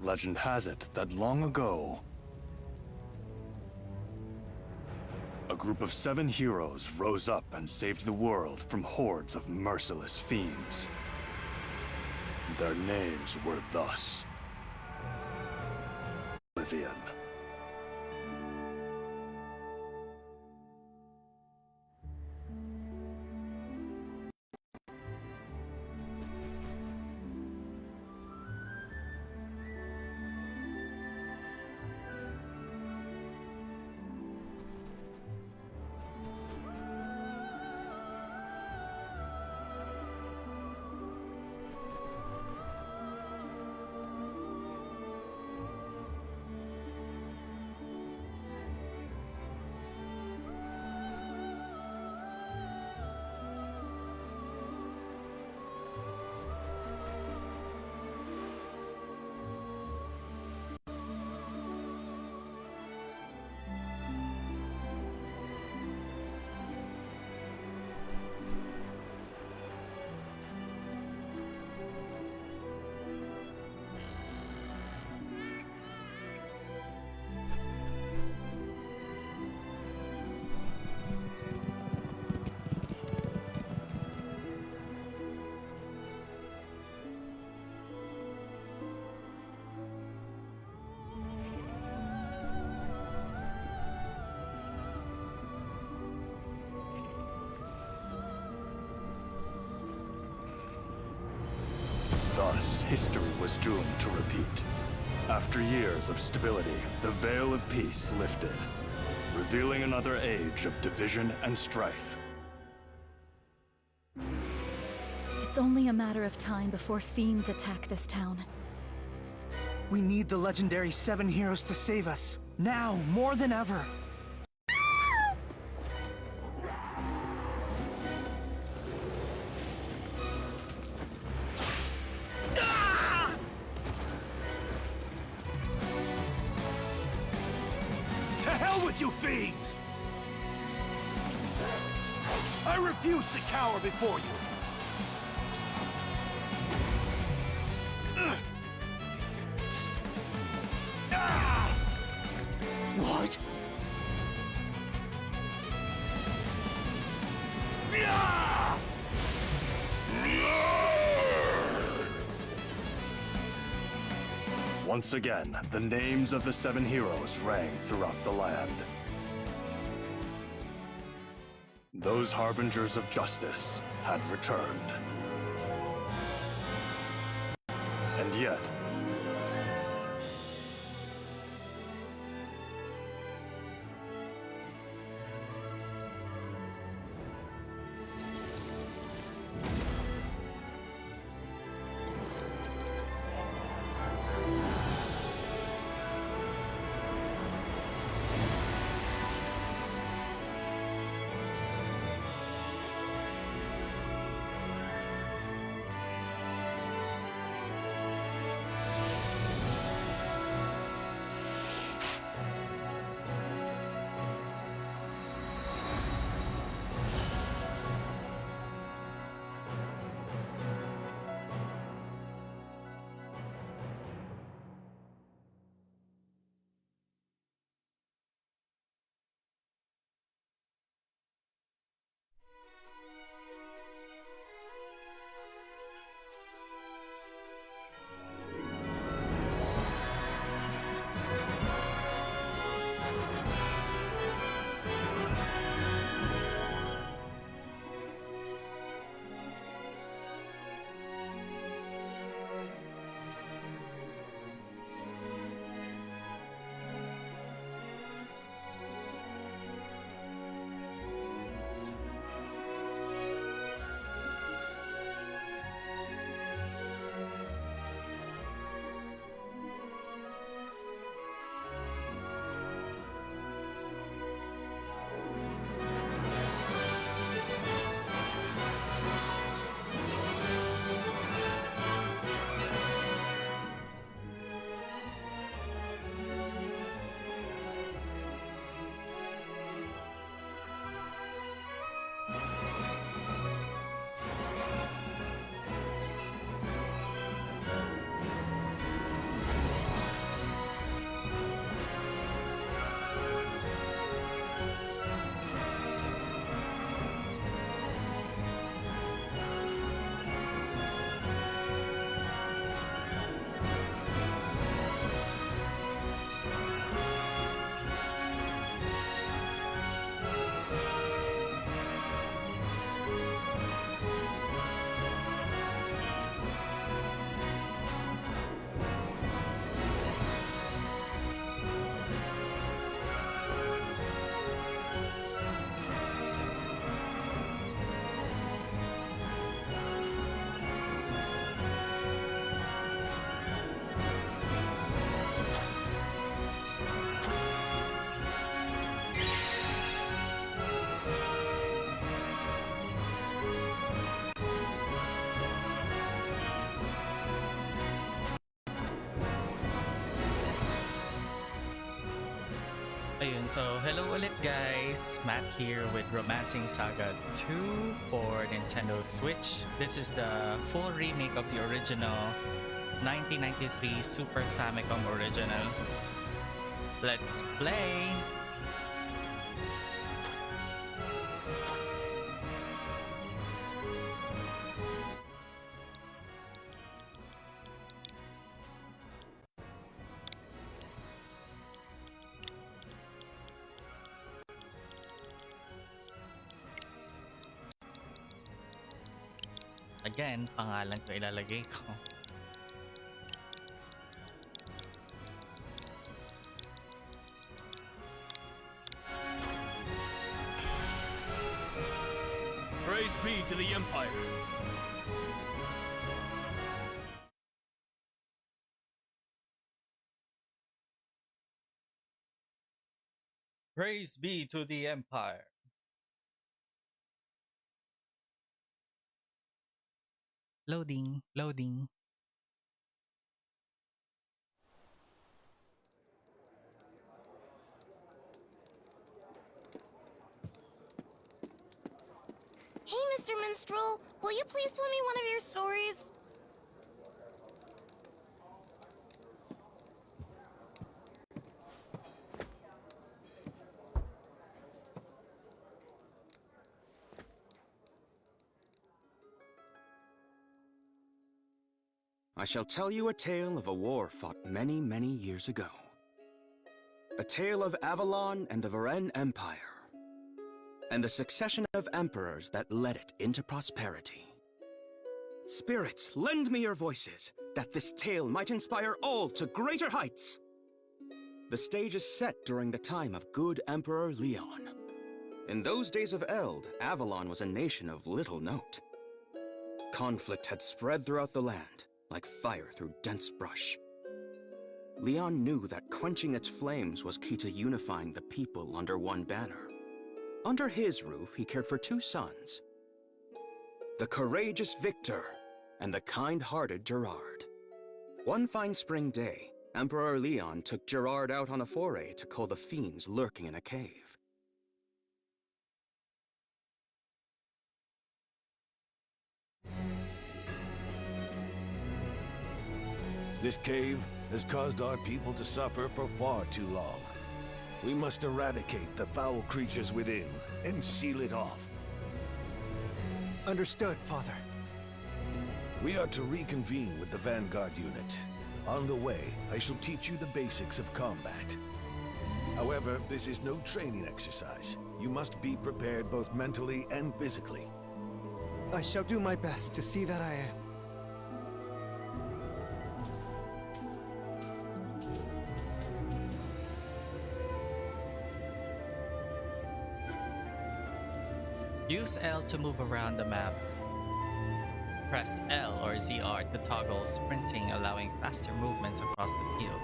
Legend has it that long ago, a group of 7 heroes rose up and saved the world from hordes of merciless fiends. Their names were thus: Oblivion. Thus, history was doomed to repeat. After years of stability, the veil of peace lifted, revealing another age of division and strife. It's only a matter of time before fiends attack this town. We need the legendary 7 heroes to save us. Now, more than ever. You fiends! I refuse to cower before you! What? Once again, the names of the 7 heroes rang throughout the land. Those harbingers of justice had returned. And yet, Ayun, so hello ulit guys. Matt here with Romancing Saga 2 for Nintendo Switch. This is the full remake of the original 1993 Super Famicom original. Let's play! Again, pangalan ko ilalagay ko. Praise be to the Empire. Praise be to the Empire. Loading, loading. Hey, Mr. Minstrel, will you please tell me one of your stories? I shall tell you a tale of a war fought many, many years ago. A tale of Avalon and the Varen Empire, and the succession of emperors that led it into prosperity. Spirits, lend me your voices, that this tale might inspire all to greater heights! The stage is set during the time of good Emperor Leon. In those days of Eld, Avalon was a nation of little note. Conflict had spread throughout the land, like fire through dense brush. Leon knew that quenching its flames was key to unifying the people under one banner. Under his roof, he cared for two sons, the courageous Victor and the kind-hearted Gerard. One fine spring day, Emperor Leon took Gerard out on a foray to cull the fiends lurking in a cave. This cave has caused our people to suffer for far too long. We must eradicate the foul creatures within and seal it off. Understood, Father. We are to reconvene with the Vanguard unit. On the way, I shall teach you the basics of combat. However, this is no training exercise. You must be prepared both mentally and physically. I shall do my best to see that I am. Use L to move around the map. Press L or ZR to toggle sprinting, allowing faster movements across the field.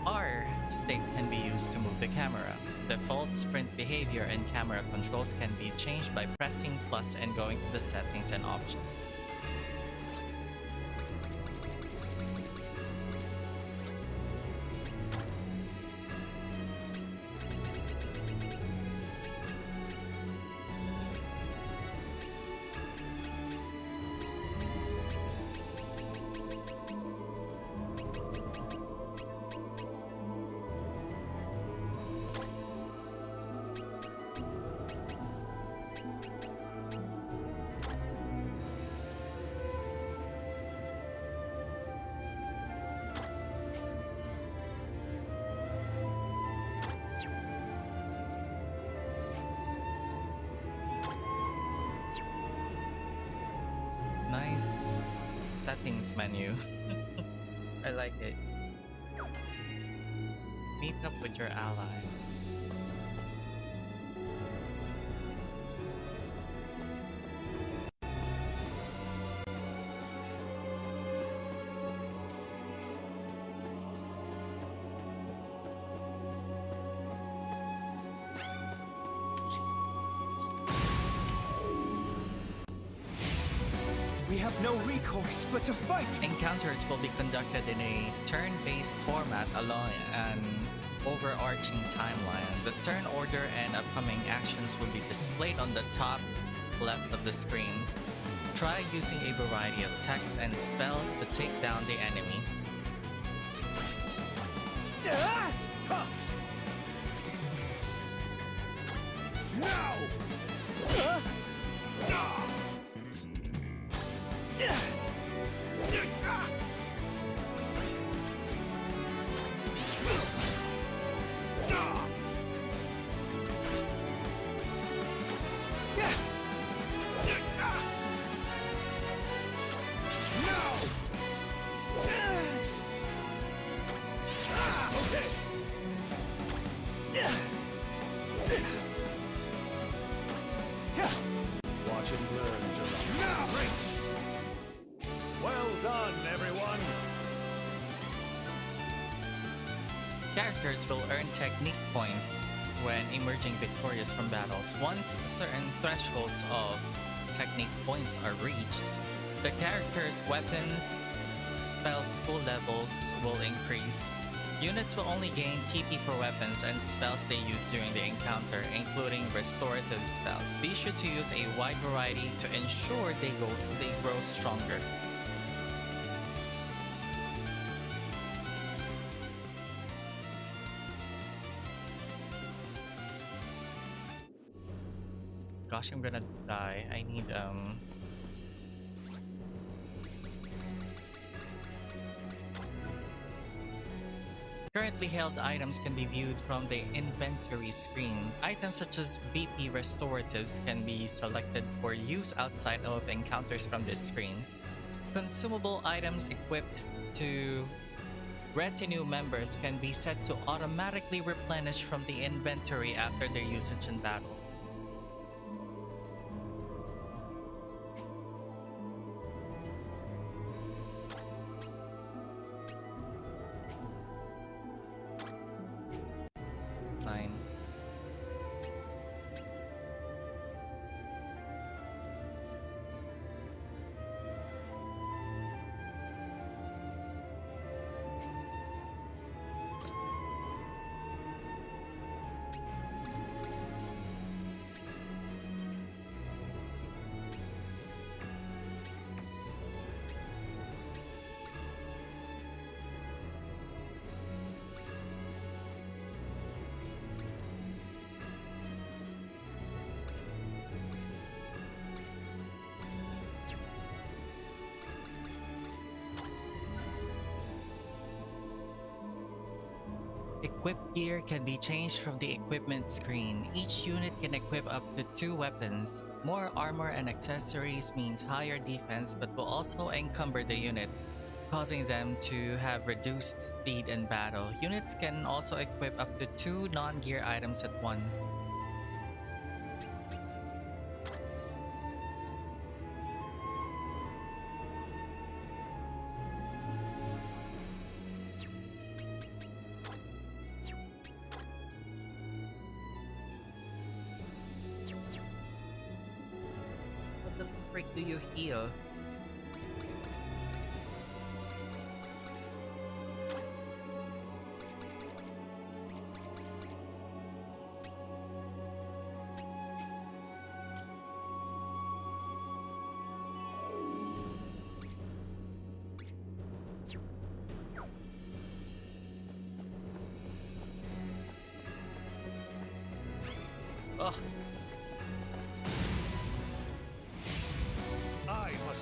R stick can be used to move the camera. Default sprint behavior and camera controls can be changed by pressing plus and going to the settings and options. Nice settings menu. I like it. Meet up with your ally. We have no recourse but to fight! Encounters will be conducted in a turn-based format alone and overarching timeline. The turn order and upcoming actions will be displayed on the top left of the screen. Try using a variety of text and spells to take down the enemy. Watch and learn, Gerard. Great! Well done, everyone! Characters will earn technique points when emerging victorious from battles. Once certain thresholds of technique points are reached, the character's weapons, spell school levels will increase. Units will only gain TP for weapons and spells they use during the encounter, including restorative spells. Be sure to use a wide variety to ensure they grow stronger. Gosh, I'm gonna die. I need Currently held items can be viewed from the inventory screen. Items such as BP restoratives can be selected for use outside of encounters from this screen. Consumable items equipped to retinue members can be set to automatically replenish from the inventory after their usage in battle. Equip gear can be changed from the equipment screen. Each unit can equip up to 2 weapons. More armor and accessories means higher defense but will also encumber the unit, causing them to have reduced speed in battle. Units can also equip up to 2 non-gear items at once. Do you heal? Ugh.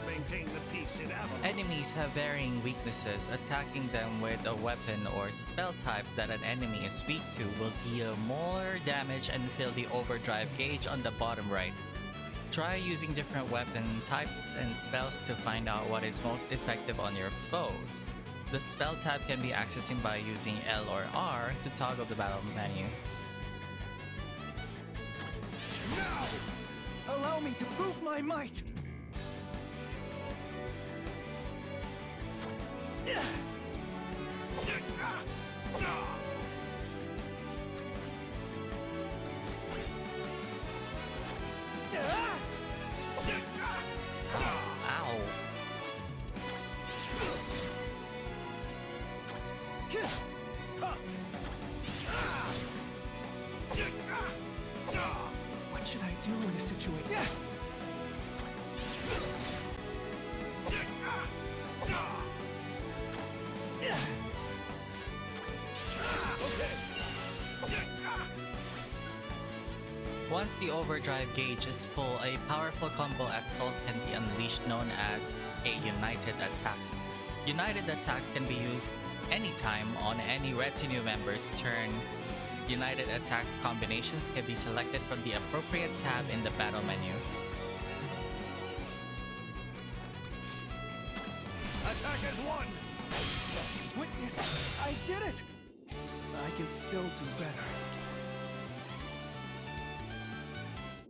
Maintain the peace in Avalon. Enemies have varying weaknesses. Attacking them with a weapon or spell type that an enemy is weak to will deal more damage and fill the overdrive gauge on the bottom right. Try using different weapon types and spells to find out what is most effective on your foes. The spell tab can be accessed by using L or R to toggle the battle menu. Now! Allow me to prove my might! Ow. Once the overdrive gauge is full, a powerful combo assault can be unleashed known as a United Attack. United attacks can be used anytime on any retinue member's turn. United attacks combinations can be selected from the appropriate tab in the battle menu. Attack as one! Witness, I did it! I can still do better.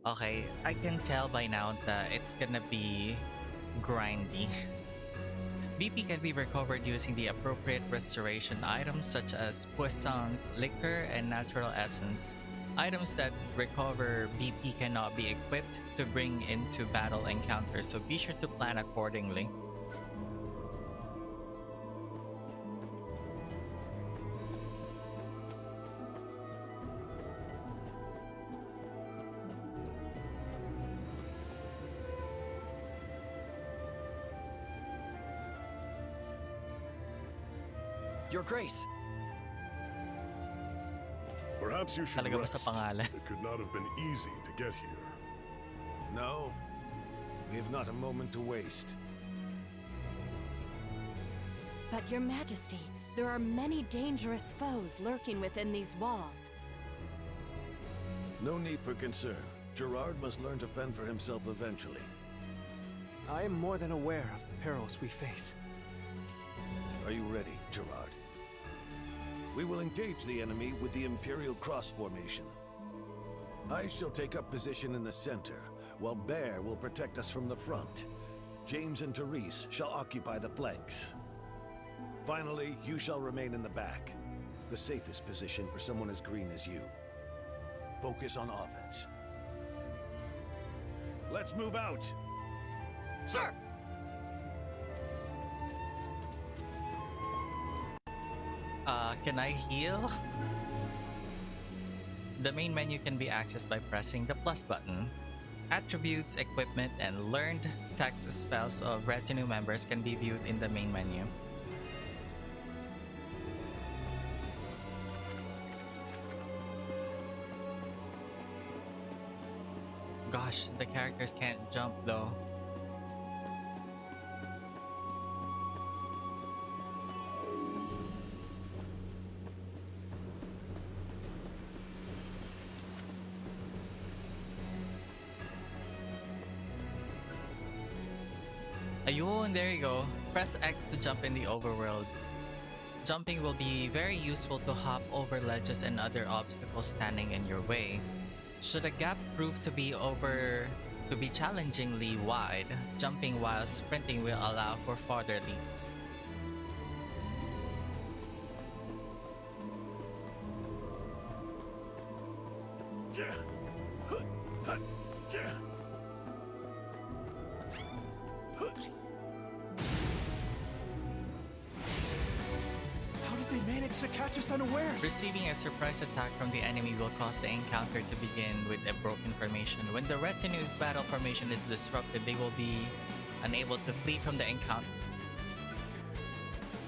Okay, I can tell by now that it's gonna be grindy. BP can be recovered using the appropriate restoration items such as poisons, liquor, and natural essence. Items that recover BP cannot be equipped to bring into battle encounters, so be sure to plan accordingly. Your Grace. Perhaps you should Talaga ba sa rest. pangalan? It could not have been easy to get here. No, we have not a moment to waste. But Your Majesty, there are many dangerous foes lurking within these walls. No need for concern. Gerard must learn to fend for himself eventually. I am more than aware of the perils we face. Are you ready, Gerard? We will engage the enemy with the Imperial Cross formation. I shall take up position in the center, while Bear will protect us from the front. James and Therese shall occupy the flanks. Finally, you shall remain in the back, the safest position for someone as green as you. Focus on offense. Let's move out! Sir! Can I heal? The main menu can be accessed by pressing the plus button. Attributes, equipment, and learned text spells of retinue members can be viewed in the main menu. Gosh, the characters can't jump though. Ayun, there you go. Press X to jump in the overworld. Jumping will be very useful to hop over ledges and other obstacles standing in your way. Should a gap prove to be challengingly wide, jumping while sprinting will allow for farther leaps. How did they manage to catch us unawares? Receiving a surprise attack from the enemy will cause the encounter to begin with a broken formation. When the retinue's battle formation is disrupted, they will be unable to flee from the encounter.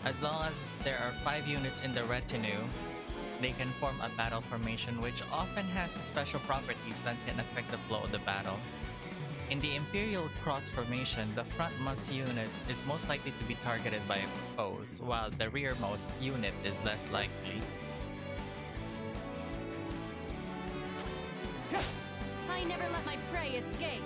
As long as there are 5 units in the retinue, they can form a battle formation, which often has special properties that can affect the flow of the battle. In the Imperial Cross formation, the frontmost unit is most likely to be targeted by foes, while the rearmost unit is less likely. I never let my prey escape.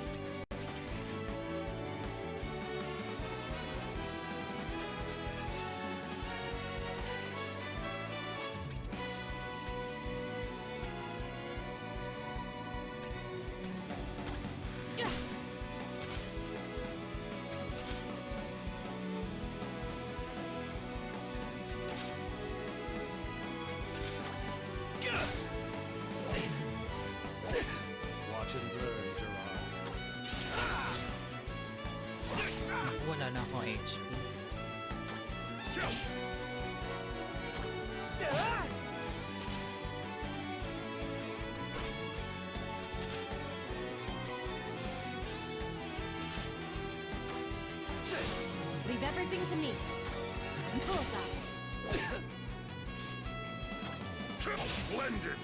Watch and burn, Gerard. Naku, wala na akong HP. Leave everything to me. Bullseye. Splendid!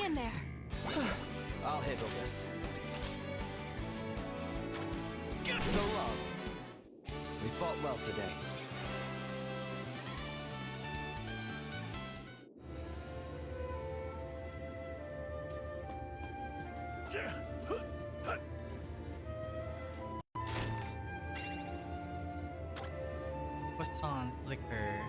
in there. I'll handle this. So long. We fought well today. Croissants, liquor.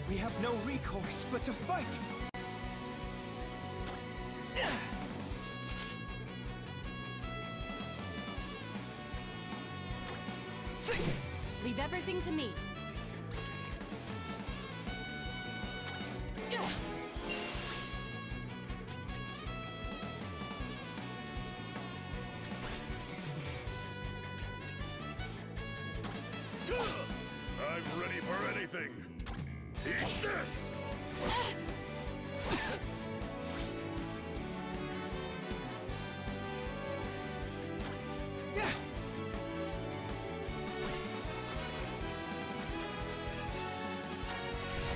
We have no recourse but to fight! Leave everything to me. I'm ready for anything. Eat this!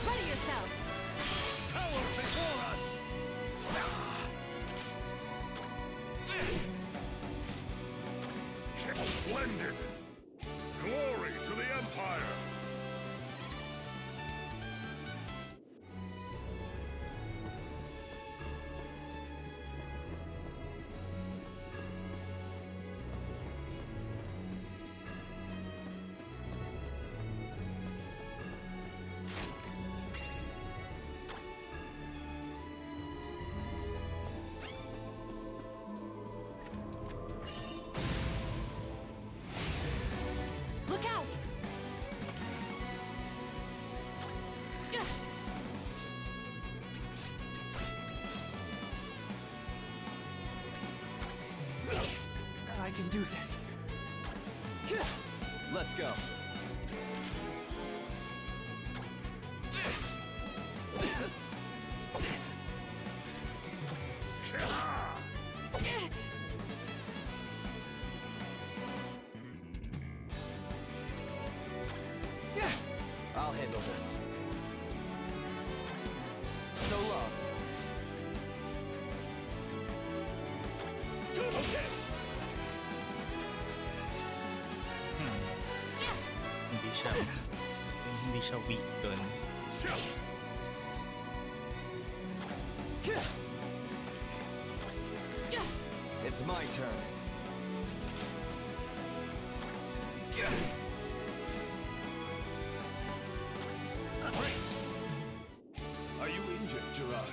Ready yourselves. Power before us! Splendid! Glory to the Empire! Look out! I can do this. Let's go. I'll handle this. So long. Hindi siya weak dun. It's my turn. Are you injured, Gerard?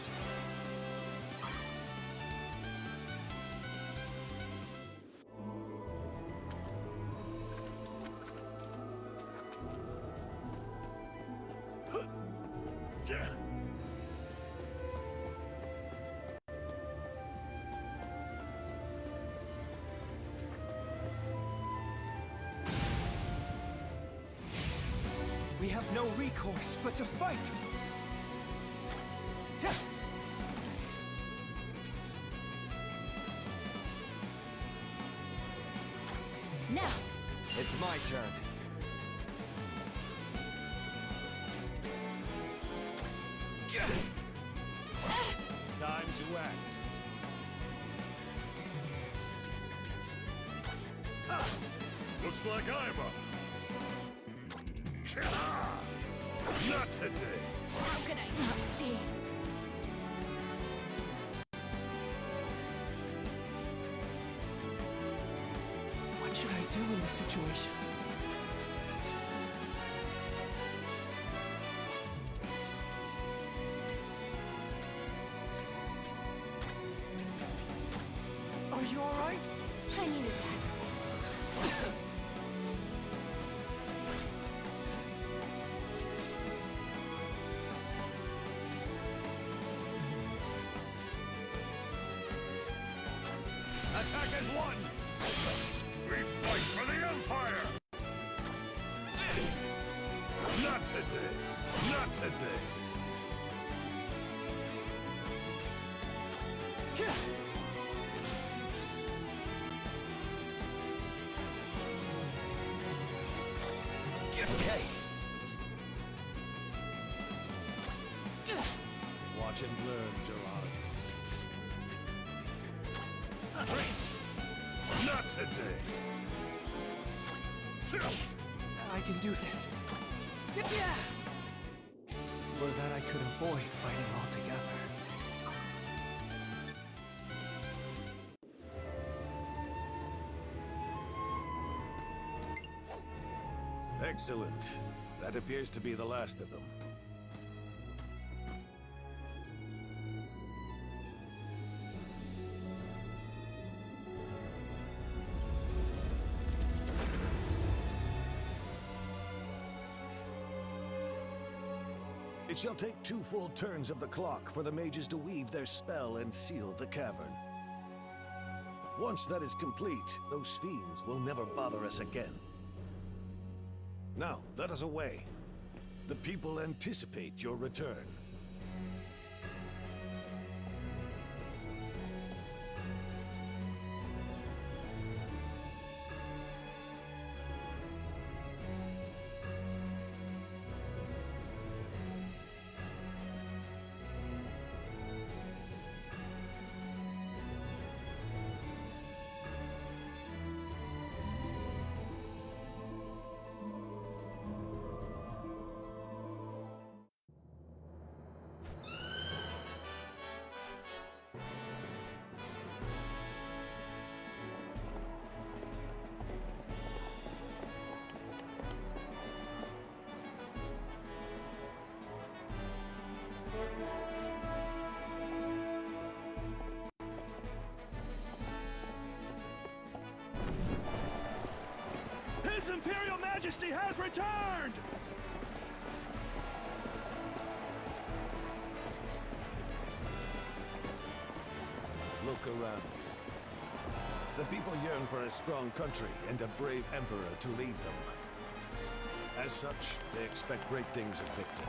We have no recourse but to fight! Now, It's my turn. Time to act. Looks like I'm up. Not today. how could I not see? What should I do in this situation? Are you alright? I needed that. Attack as one! We fight for the Empire! Not today! Not today! Okay. Watch and learn, Gerard. Not today. I can do this. Or that I could avoid fighting altogether. Excellent. That appears to be the last of them. It shall take 2 full turns of the clock for the mages to weave their spell and seal the cavern. Once that is complete, those fiends will never bother us again. Now, let us away. The people anticipate your return. His Imperial Majesty has returned! Look around. The people yearn for a strong country and a brave emperor to lead them. As such, they expect great things of Victor,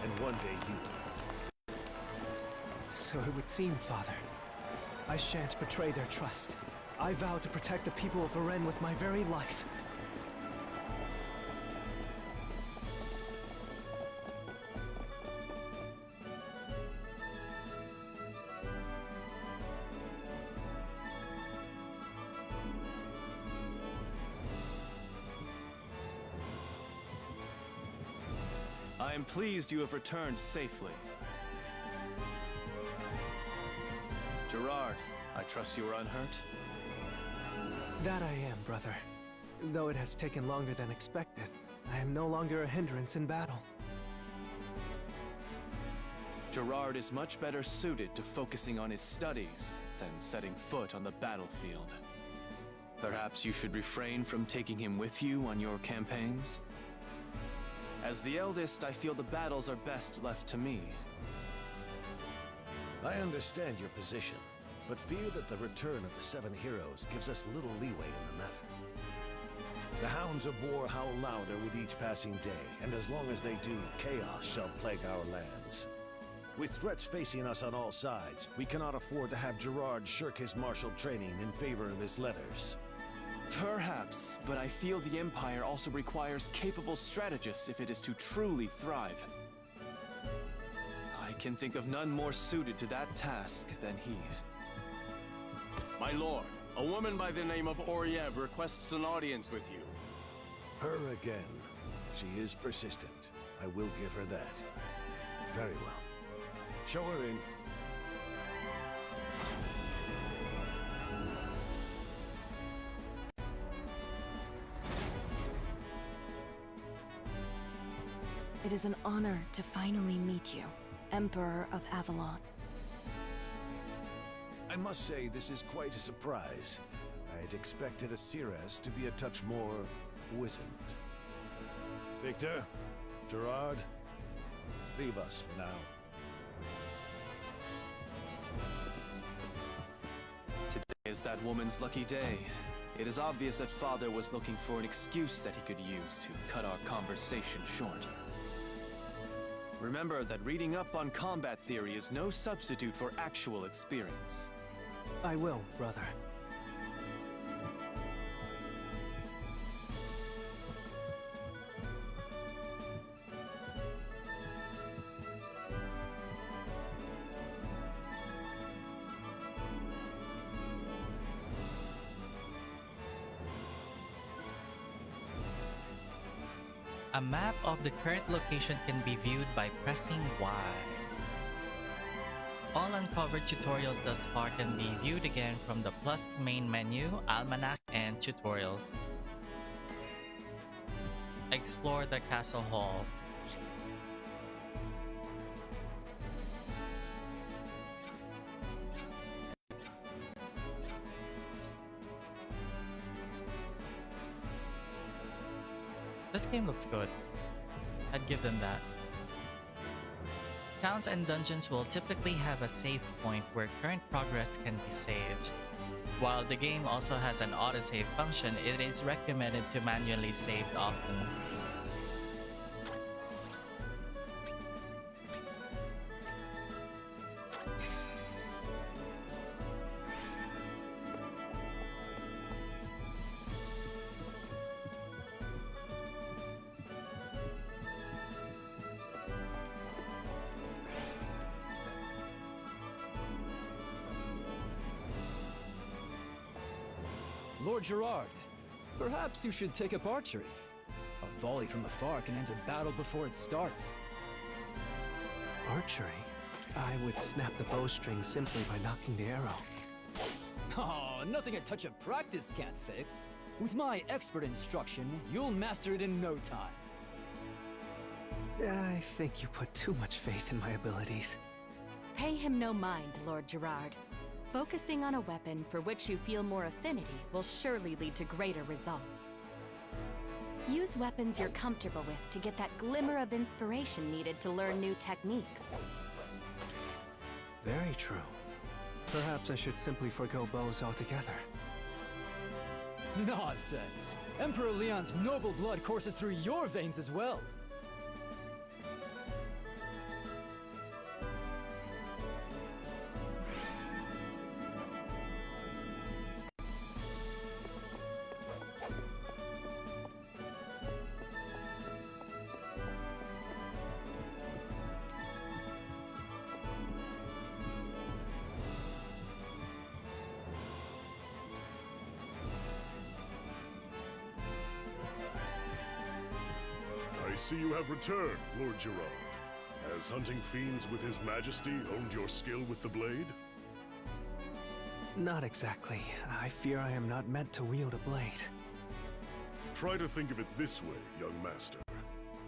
and one day you. So it would seem, Father. I shan't betray their trust. I vow to protect the people of Varen with my very life. I am pleased you have returned safely. Gerard, I trust you are unhurt? That I am, brother. Though it has taken longer than expected, I am no longer a hindrance in battle. Gerard is much better suited to focusing on his studies than setting foot on the battlefield. Perhaps you should refrain from taking him with you on your campaigns? As the eldest, I feel the battles are best left to me. I understand your position, but fear that the return of the 7 heroes gives us little leeway in the matter. The hounds of war howl louder with each passing day, and as long as they do, chaos shall plague our lands. With threats facing us on all sides, we cannot afford to have Gerard shirk his martial training in favor of his letters. Perhaps, but I feel the Empire also requires capable strategists if it is to truly thrive. I can think of none more suited to that task than he. My lord, a woman by the name of Oriev requests an audience with you. Her again. She is persistent. I will give her that. Very well. Show her in. It is an honor to finally meet you, Emperor of Avalon. I must say this is quite a surprise. I had expected Asiras to be a touch more wizened. Victor, Gerard, leave us for now. Today is that woman's lucky day. It is obvious that Father was looking for an excuse that he could use to cut our conversation short. Remember that reading up on combat theory is no substitute for actual experience. I will, brother. A map of the current location can be viewed by pressing Y. All uncovered tutorials thus far can be viewed again from the Plus main menu, Almanac, and Tutorials. Explore the castle halls. This game looks good. I'd give them that. Towns and dungeons will typically have a save point where current progress can be saved. While the game also has an autosave function, it is recommended to manually save often. Lord Gerard, perhaps you should take up archery. A volley from afar can end a battle before it starts. Archery? I would snap the bowstring simply by knocking the arrow. Oh, nothing a touch of practice can't fix. With my expert instruction, you'll master it in no time. I think you put too much faith in my abilities. Pay him no mind, Lord Gerard. Focusing on a weapon for which you feel more affinity will surely lead to greater results. Use weapons you're comfortable with to get that glimmer of inspiration needed to learn new techniques. Very true. Perhaps I should simply forgo bows altogether. Nonsense! Emperor Leon's noble blood courses through your veins as well. I see you have returned, Lord Gerard. Has hunting fiends with His Majesty honed your skill with the blade? Not exactly. I fear I am not meant to wield a blade. Try to think of it this way, young master.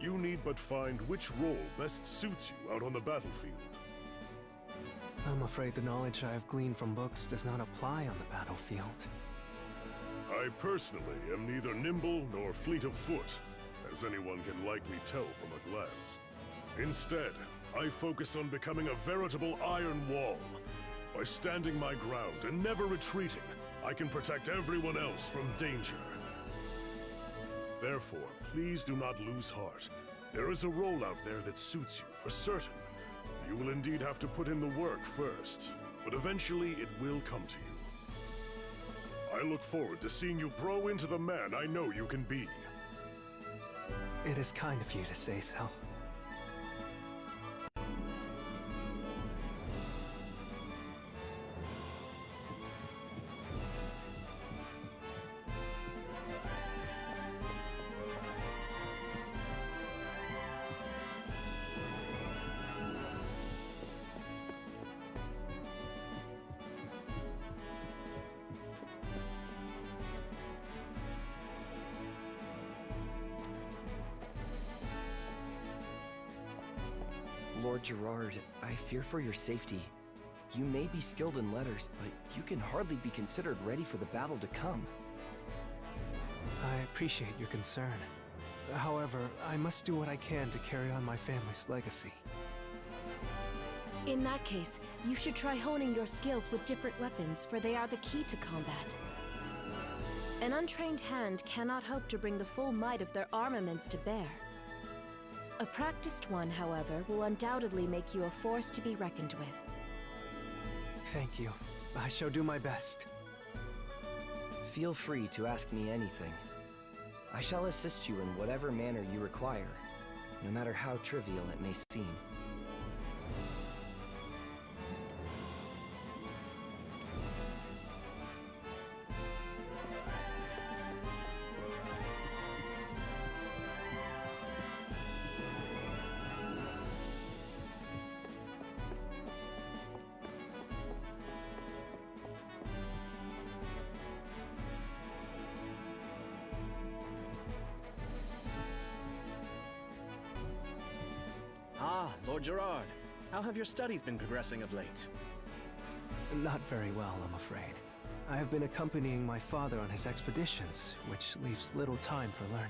You need but find which role best suits you out on the battlefield. I'm afraid the knowledge I have gleaned from books does not apply on the battlefield. I personally am neither nimble nor fleet of foot, as anyone can likely tell from a glance. Instead, I focus on becoming a veritable iron wall. By standing my ground and never retreating, I can protect everyone else from danger. Therefore, please do not lose heart. There is a role out there that suits you, for certain. You will indeed have to put in the work first, but eventually it will come to you. I look forward to seeing you grow into the man I know you can be. It is kind of you to say so. Lord Gerard, I fear for your safety. You may be skilled in letters, but you can hardly be considered ready for the battle to come. I appreciate your concern. However, I must do what I can to carry on my family's legacy. In that case, you should try honing your skills with different weapons, for they are the key to combat. An untrained hand cannot hope to bring the full might of their armaments to bear. A practiced one, however, will undoubtedly make you a force to be reckoned with. Thank you. I shall do my best. Feel free to ask me anything. I shall assist you in whatever manner you require, no matter how trivial it may seem. Lord Gerard. How have your studies been progressing of late? Not very well, I'm afraid. I have been accompanying my father on his expeditions, which leaves little time for learning.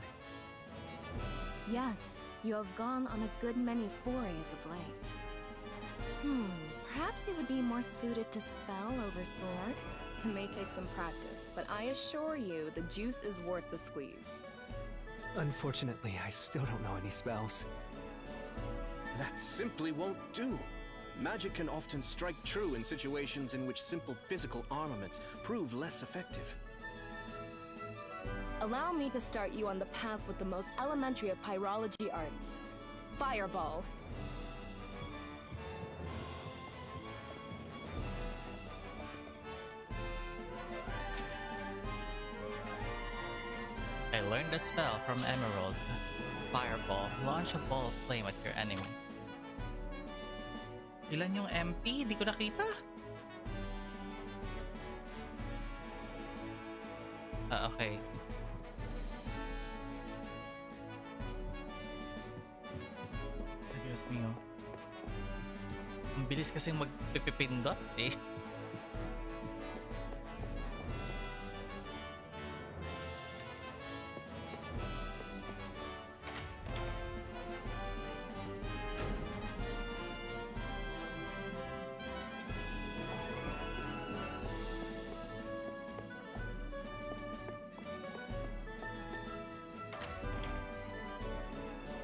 Yes, you have gone on a good many forays of late. Perhaps you would be more suited to spell over sword? It may take some practice, but I assure you the juice is worth the squeeze. Unfortunately, I still don't know any spells. That simply won't do. Magic can often strike true in situations in which simple physical armaments prove less effective. Allow me to start you on the path with the most elementary of pyrology arts. Fireball. I learned the spell from Emerald. Fireball. Launch a ball of flame at your enemy. Ilan yung MP? Di ko nakita. Okay. Diyos mio. Ang bilis kasing magpipindot eh.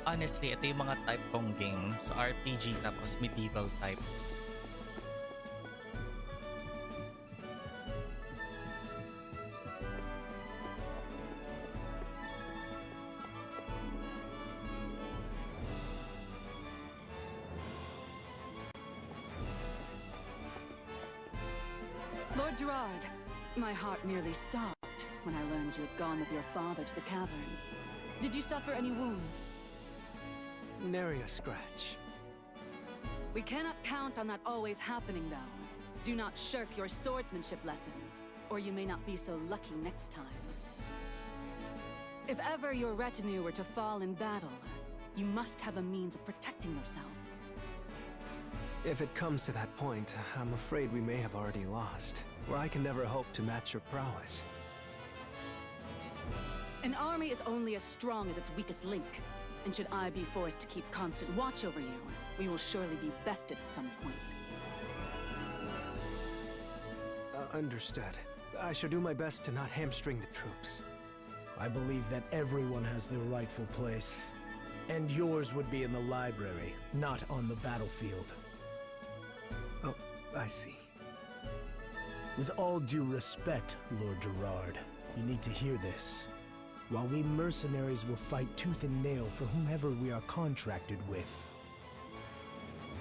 Honestly, ito yung mga type kong games. RPG tapos medieval types. Lord Gerard, my heart nearly stopped when I learned you had gone with your father to the caverns. Did you suffer any wounds? Nary a scratch. We cannot count on that always happening, though. Do not shirk your swordsmanship lessons, or you may not be so lucky next time. If ever your retinue were to fall in battle, you must have a means of protecting yourself. If it comes to that point, I'm afraid we may have already lost, or I can never hope to match your prowess. An army is only as strong as its weakest link. And should I be forced to keep constant watch over you, we will surely be bested at some point. Understood. I shall do my best to not hamstring the troops. I believe that everyone has their rightful place. And yours would be in the library, not on the battlefield. Oh, I see. With all due respect, Lord Gerard, you need to hear this. While we mercenaries will fight tooth and nail for whomever we are contracted with,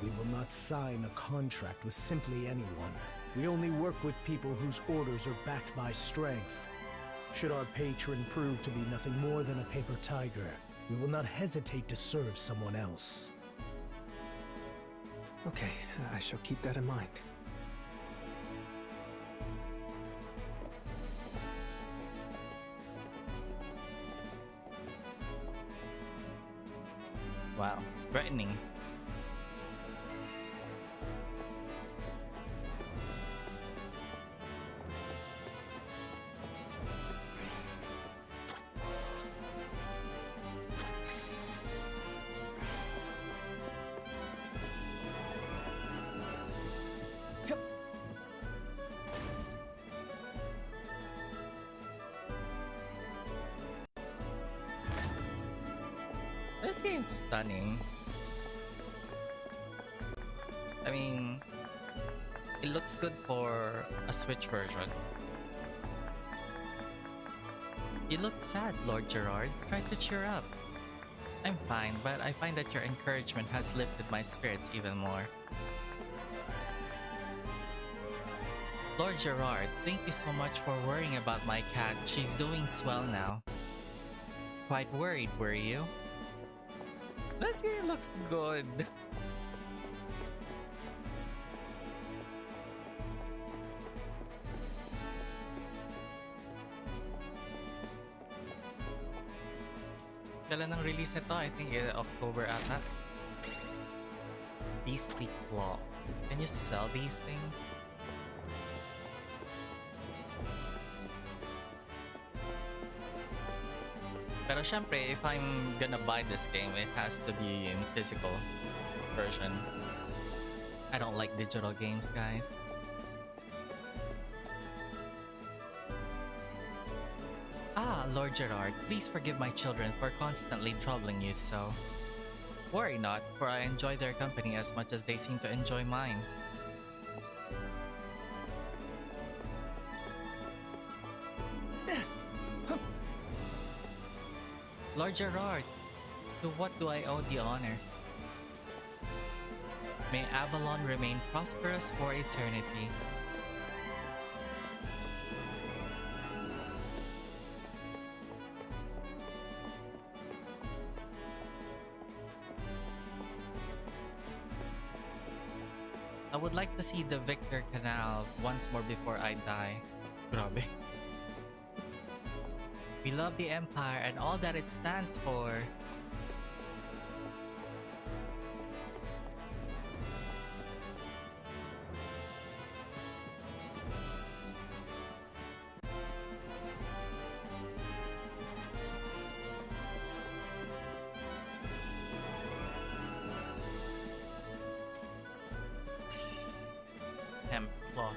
we will not sign a contract with simply anyone. We only work with people whose orders are backed by strength. Should our patron prove to be nothing more than a paper tiger, we will not hesitate to serve someone else. Okay, I shall keep that in mind. Wow, threatening. This game's stunning. I mean, it looks good for a Switch version. You look sad, Lord Gerard. Try to cheer up. I'm fine, but I find that your encouragement has lifted my spirits even more. Lord Gerard, thank you so much for worrying about my cat. She's doing swell now. Quite worried, were you? This game looks good. Kailan ang release nito? I think October ata. beastly claw. Can you sell these things? Pero syempre, if I'm gonna buy this game, it has to be in physical version. I don't like digital games, guys. Ah, Lord Gerard, please forgive my children for constantly troubling you so. Worry not, for I enjoy their company as much as they seem to enjoy mine. Lord Gerard, to what do I owe the honor? May Avalon remain prosperous for eternity. I would like to see the Victor Canal once more before I die. Grabe. We love the Empire and all that it stands for. Hemp cloth.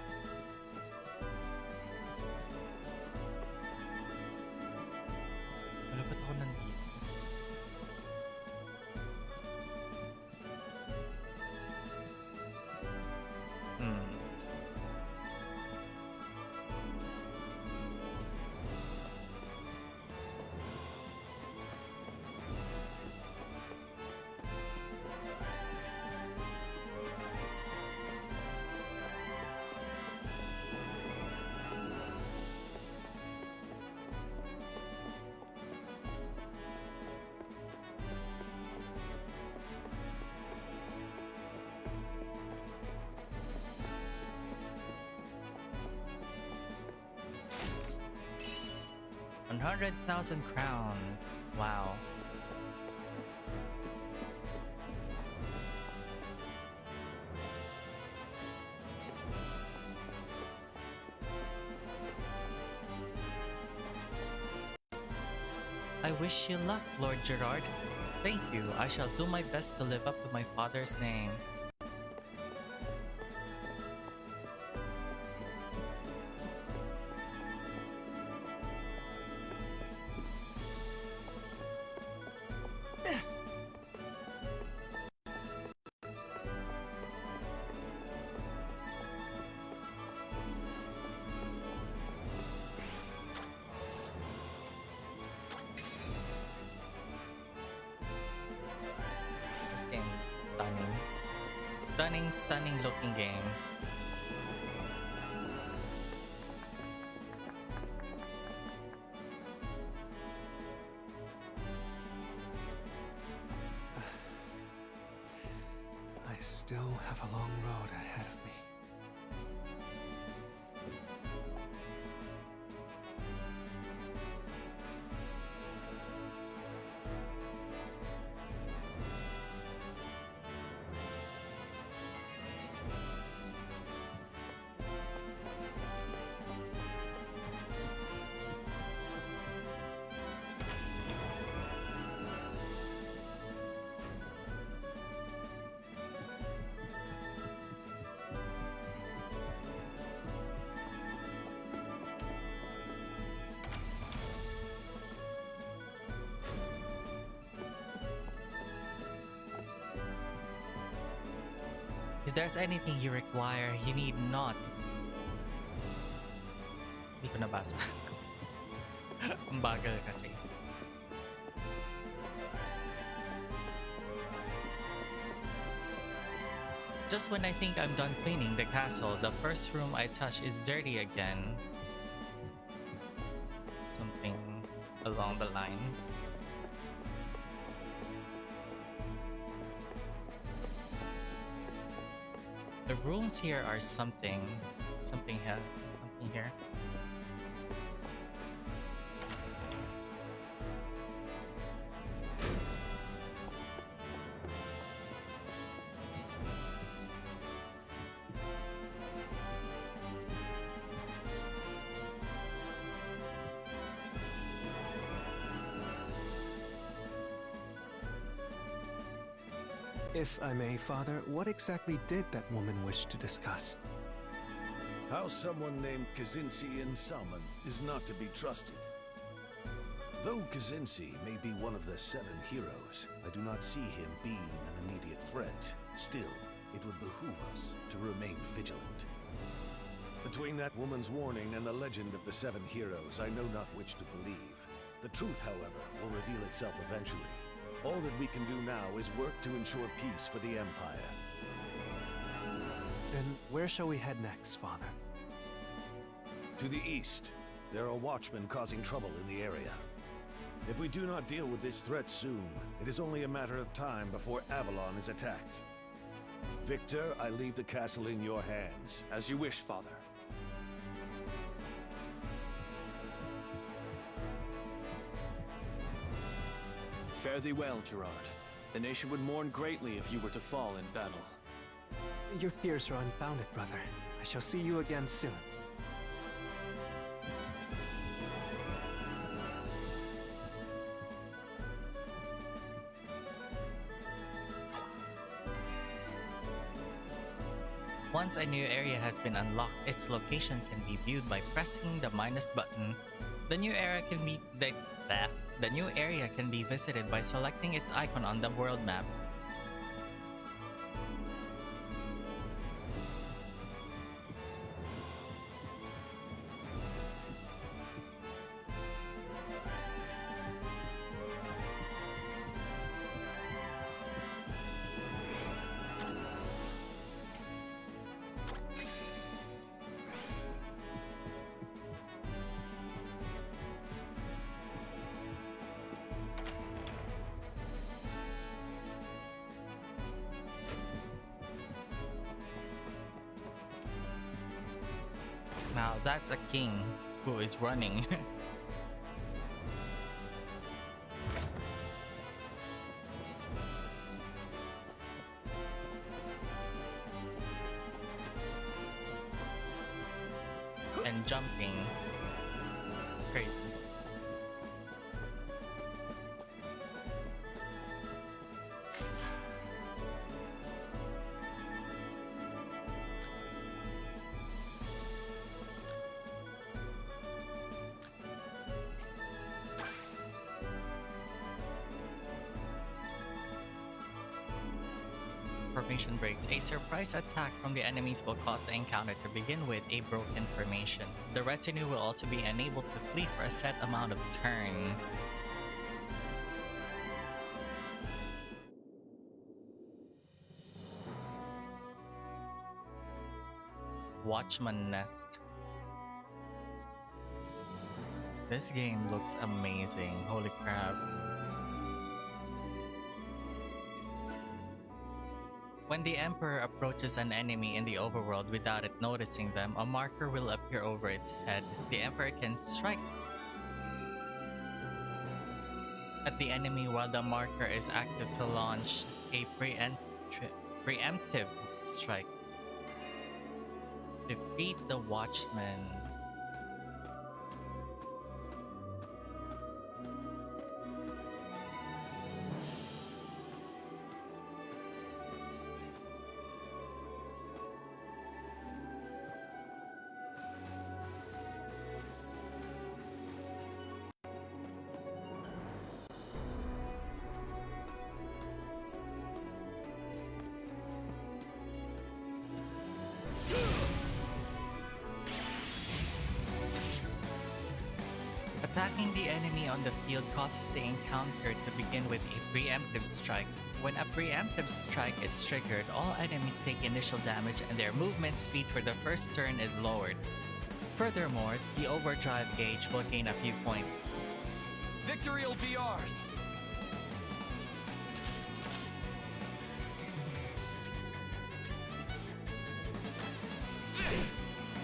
Ano ba't ako nandito? $100,000 crowns. Wow. I wish you luck, Lord Gerard. Thank you. I shall do my best to live up to my father's name. Stunning looking game. I still have a long road ahead of me. If there's anything you require, you need not. Hindi ko nabasa. Ang bagal kasi. Just when I think I'm done cleaning the castle, the first room I touch is dirty again. Something along the lines. The rooms here are something here. If I may, Father, what exactly did that woman wish to discuss? How someone named Kazinsi Summon is not to be trusted. Though Kazinsi may be one of the 7 heroes, I do not see him being an immediate threat. Still, it would behoove us to remain vigilant. Between that woman's warning and the legend of the 7 heroes, I know not which to believe. The truth, however, will reveal itself eventually. All that we can do now is work to ensure peace for the Empire. Then where shall we head next, Father? To the east. There are watchmen causing trouble in the area. If we do not deal with this threat soon, it is only a matter of time before Avalon is attacked. Victor, I leave the castle in your hands. As you wish, Father. Fare thee well, Gerard. The nation would mourn greatly if you were to fall in battle. Your fears are unfounded, brother. I shall see you again soon. Once a new area has been unlocked, its location can be viewed by pressing the minus button. The new area can be visited by selecting its icon on the world map. Now that's a king who is running. And jumping. Crazy. Formation breaks. A surprise attack from the enemies will cause the encounter to begin with a broken formation. The retinue will also be enabled to flee for a set amount of turns. Watchman Nest. This game looks amazing. Holy crap. When the Emperor approaches an enemy in the overworld without it noticing them, a marker will appear over its head. The Emperor can strike at the enemy while the marker is active to launch a preemptive strike. Defeat the Watchman. Attacking the enemy on the field causes the encounter to begin with a preemptive strike. When a preemptive strike is triggered, all enemies take initial damage and their movement speed for the first turn is lowered. Furthermore, the overdrive gauge will gain a few points. Victory will be ours!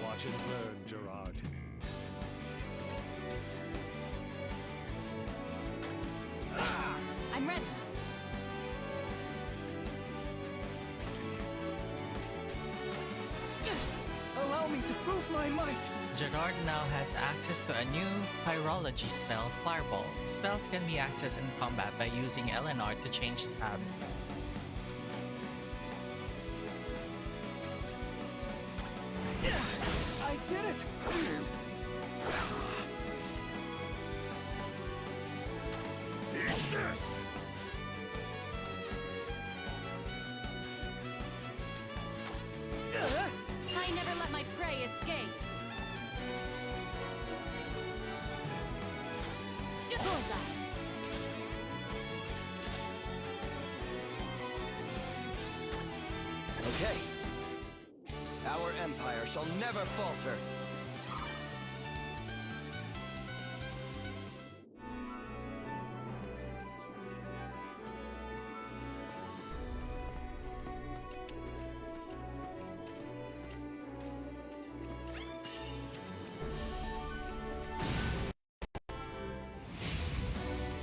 Watch and learn, Gerard. I'm ready. Allow me to prove my might! Gerard now has access to a new pyrology spell, Fireball. Spells can be accessed in combat by using LNR to change tabs. Get it! Eat this! I never let my prey escape. Bullseye. Okay. Our empire shall never falter.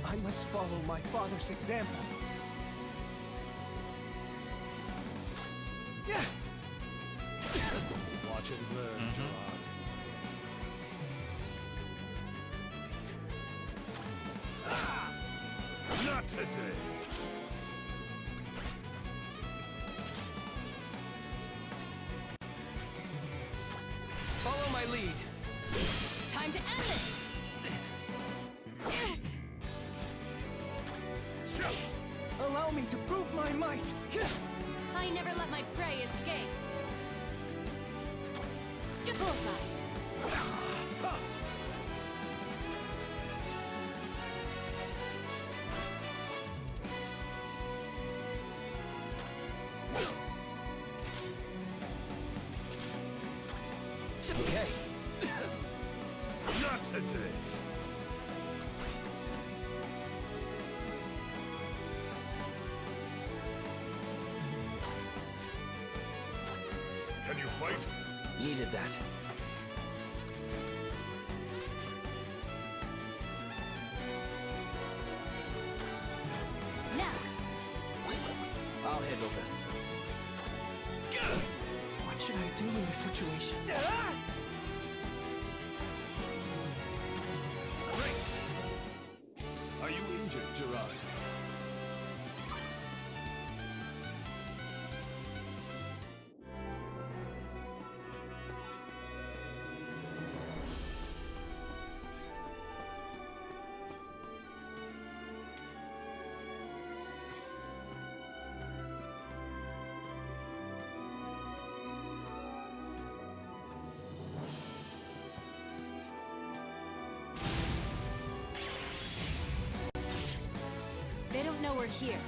I must follow my father's example. Yeah. Watch and learn, Gerard. Not today! Follow my lead. Time to end this! Allow me to prove my might. I never let my prey escape. Bullseye. Okay. Not today! Can you fight? Needed that. Now. I'll handle this. What should I do in this situation? Great! Are you injured, Gerard? They don't know we're here.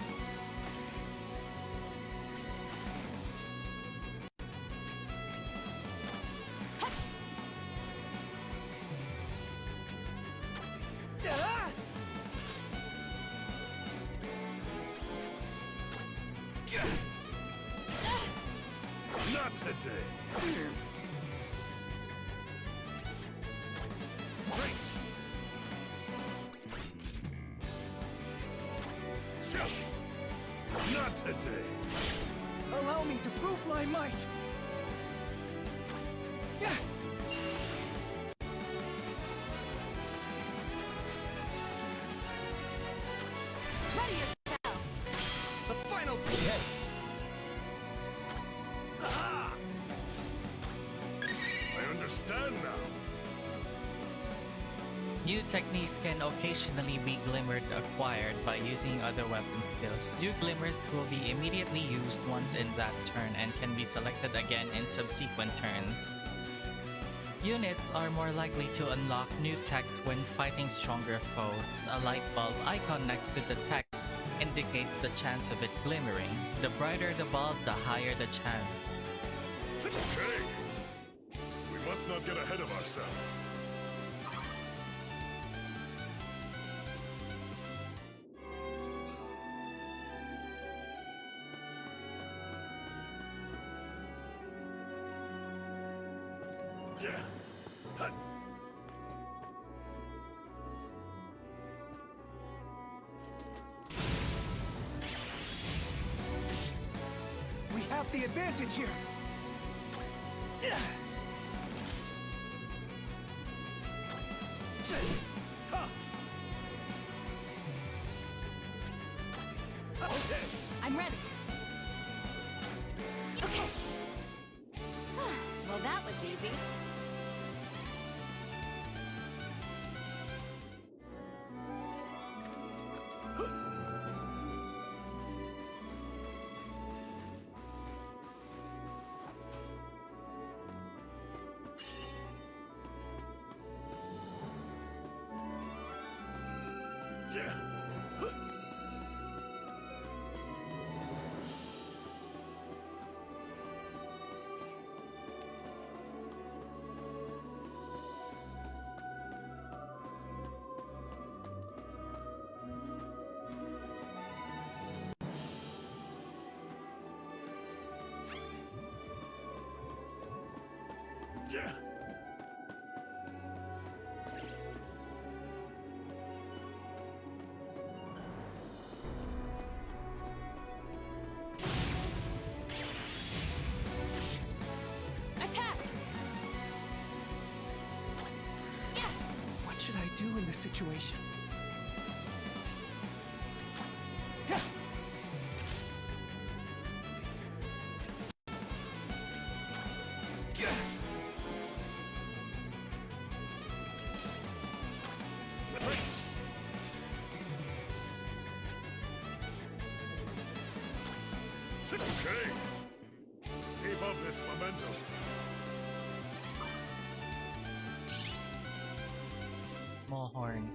Not today! Great! Not today! Allow me to prove my might. Yeah. Ready yourself. The final hit. I understand now. New techniques can occasionally be glimmered acquired by using other weapon skills. New glimmers will be immediately used once in that turn and can be selected again in subsequent turns. Units are more likely to unlock new techs when fighting stronger foes. A light bulb icon next to the tech indicates the chance of it glimmering. The brighter the bulb, the higher the chance. Okay! We must not get ahead of ourselves. We have the advantage here. Okay. I'm ready. Okay. Well, that was easy. Attack! What should I do in this situation? Okay. Keep up this momentum. Small horn.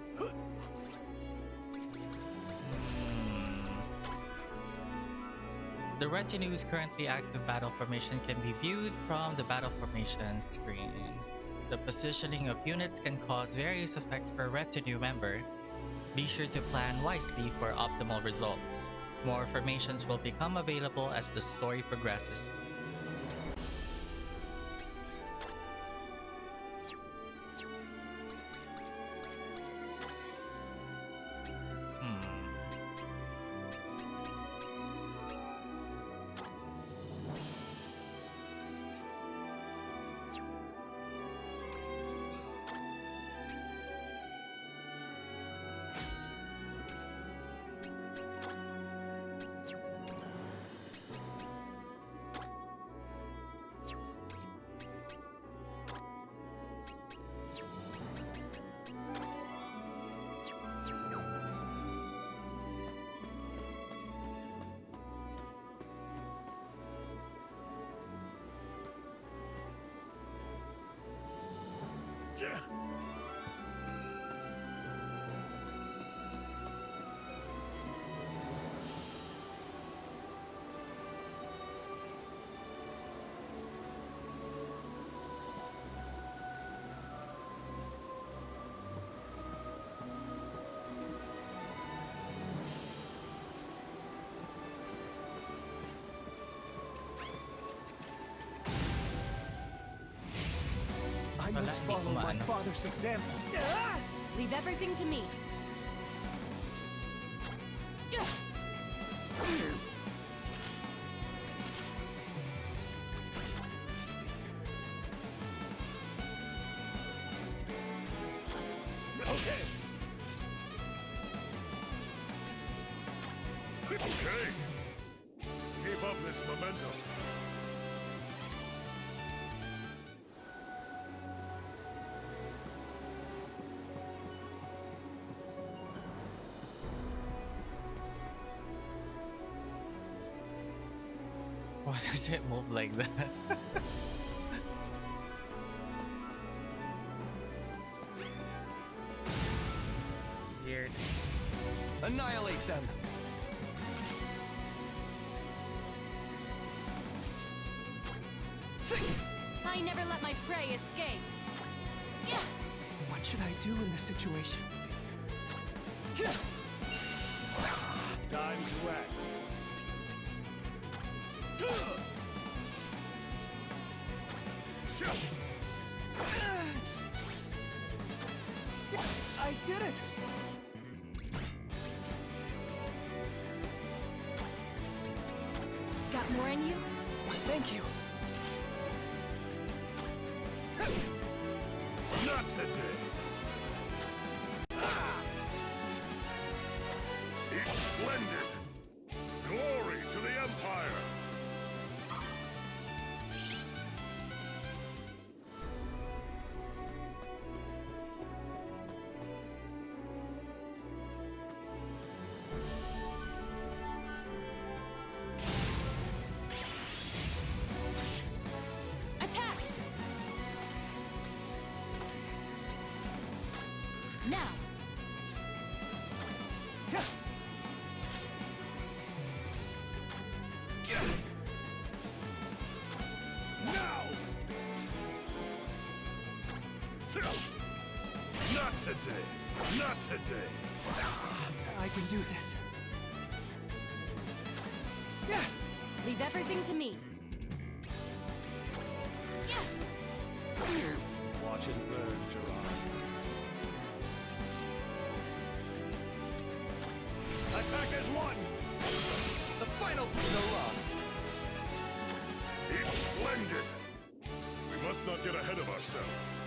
The retinue's currently active battle formation can be viewed from the battle formation screen. The positioning of units can cause various effects per retinue member. Be sure to plan wisely for optimal results. More formations will become available as the story progresses. I must follow my father's example. Leave everything to me. Okay. Okay. Keep up this momentum. Why does it move like that? Weird. Annihilate them! I never let my prey escape. What should I do in this situation? Time to act. I did it! Got more in you? Thank you. Not today. It's splendid. Glory to the Empire. Attack! Now! Not today! Not today! I can do this. Leave everything to me. Watch and learn, Gerard. Attack as one! The final so long. He's splendid! We must not get ahead of ourselves.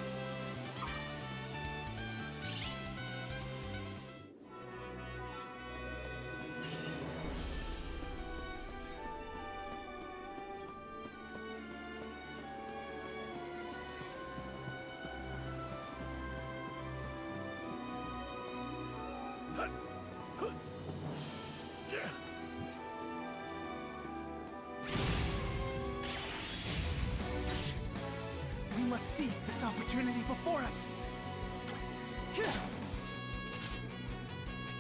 We must seize this opportunity before us.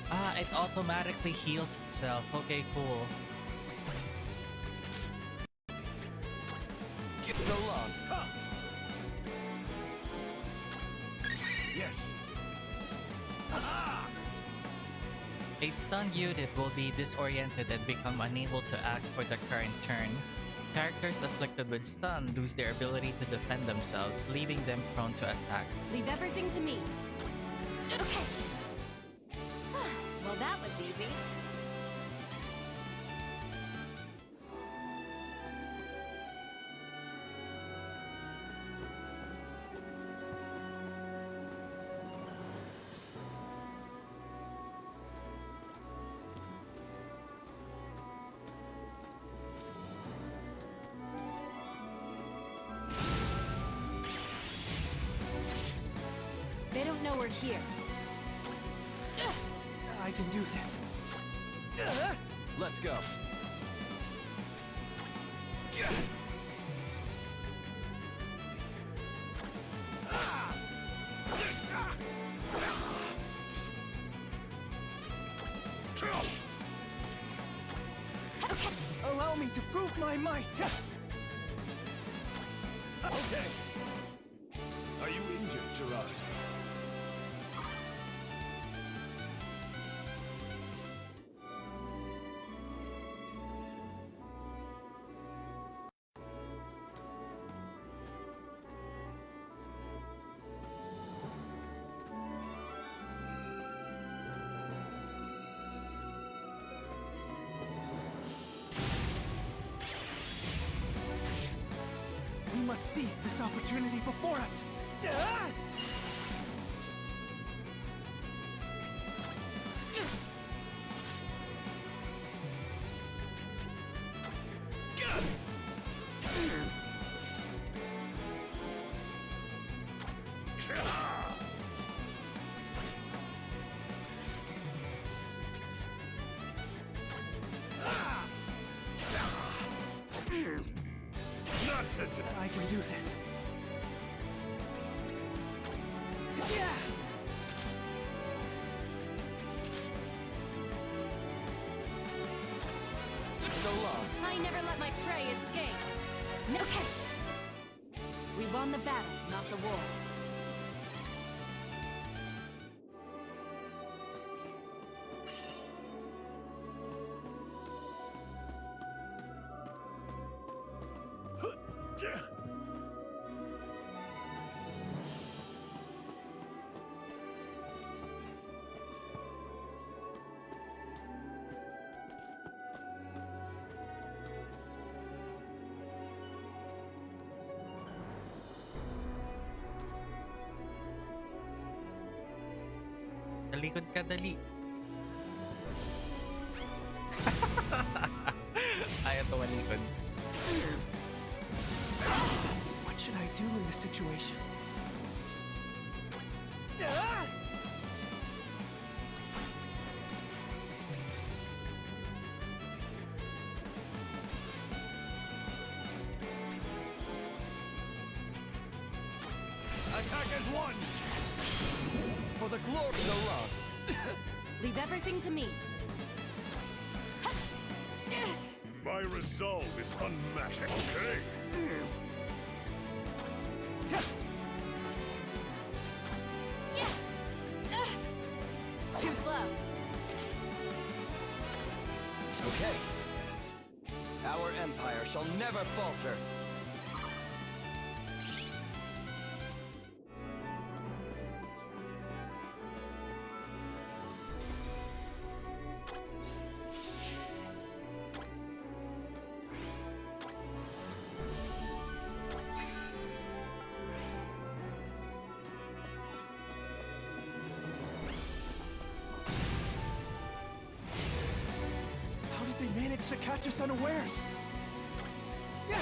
Ah, it automatically heals itself. Okay, cool. So long. Yes. A stunned unit will be disoriented and become unable to act for the current turn. Characters afflicted with stun lose their ability to defend themselves, leaving them prone to attacks. Leave everything to me. Okay. Well, that was easy. They don't know we're here. I can do this. Let's go. Allow me to prove my might. Okay. Are you injured, Gerard? We must seize this opportunity before us. Not today! I can do this. So long. I never let my prey escape. Okay. We won the battle, not the war. Talikod ka, dali. Ayaw tumalikod. What should I do in this situation? Attack as one! For the glory so long. Leave everything to me. My resolve is unmatched, okay? Okay. Our empire shall never falter. How did they manage to catch us unawares? Yeah!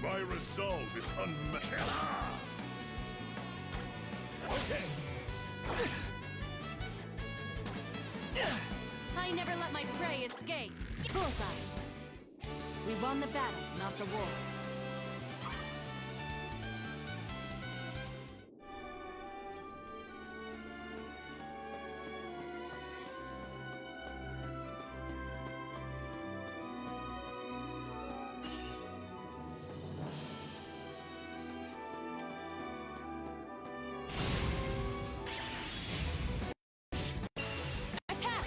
My resolve is unmatched. Okay. I never let my prey escape. Bullseye. We won the battle, not the war. Attack!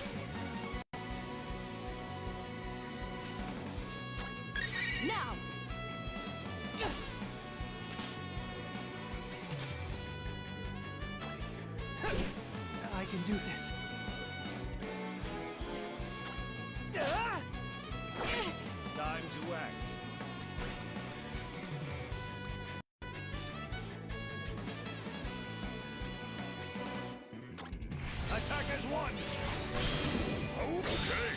Now! I can do this. Time to act. Attack as one! Okay.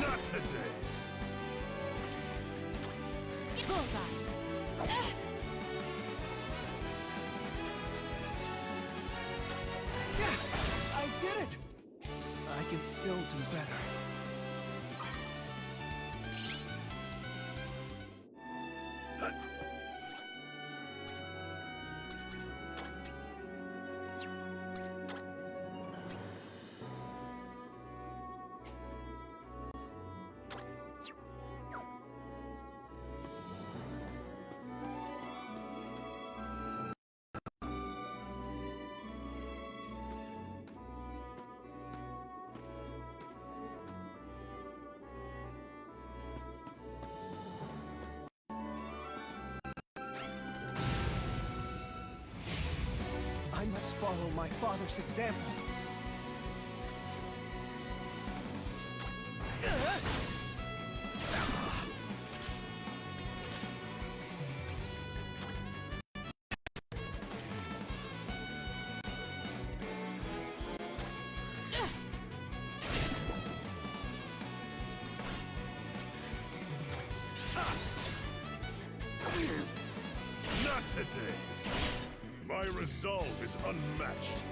Not today. Bullseye! I did it! I can still do better. I must follow my father's example. Not today. My resolve is unmatched.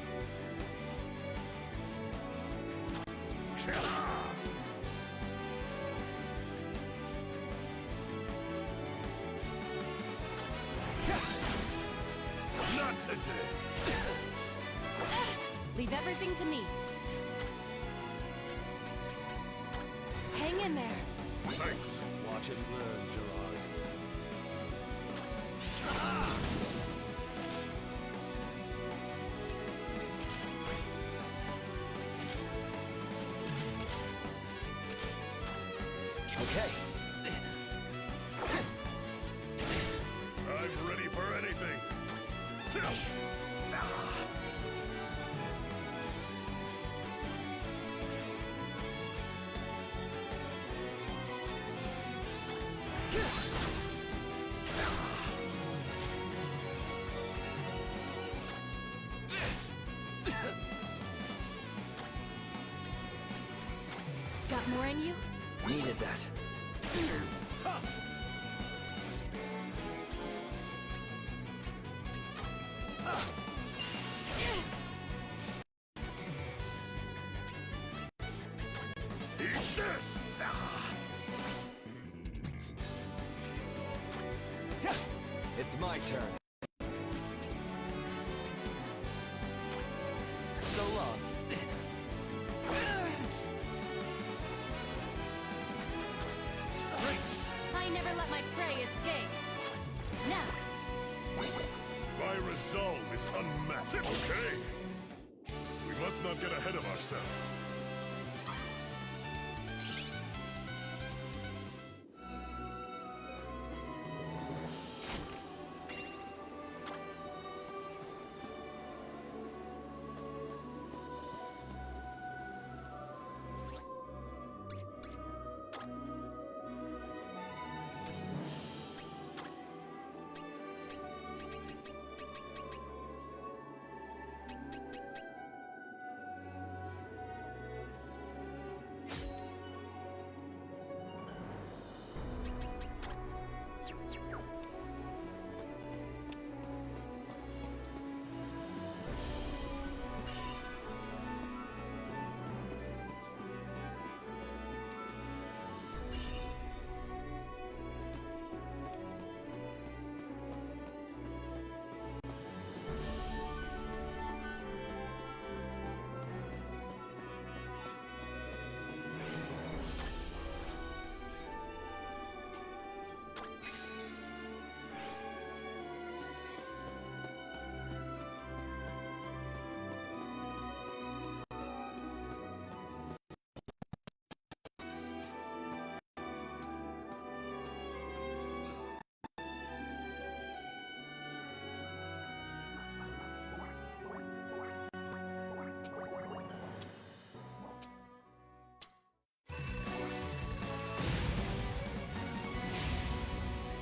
Not today. Leave everything to me. Hang in there. Thanks. Watch and learn, Gerard. Okay. I'm ready for anything. Got more in you? Needed that. Eat this! It's my turn. So long. let my prey escape. Now! My resolve is unmatched. Okay! We must not get ahead of ourselves.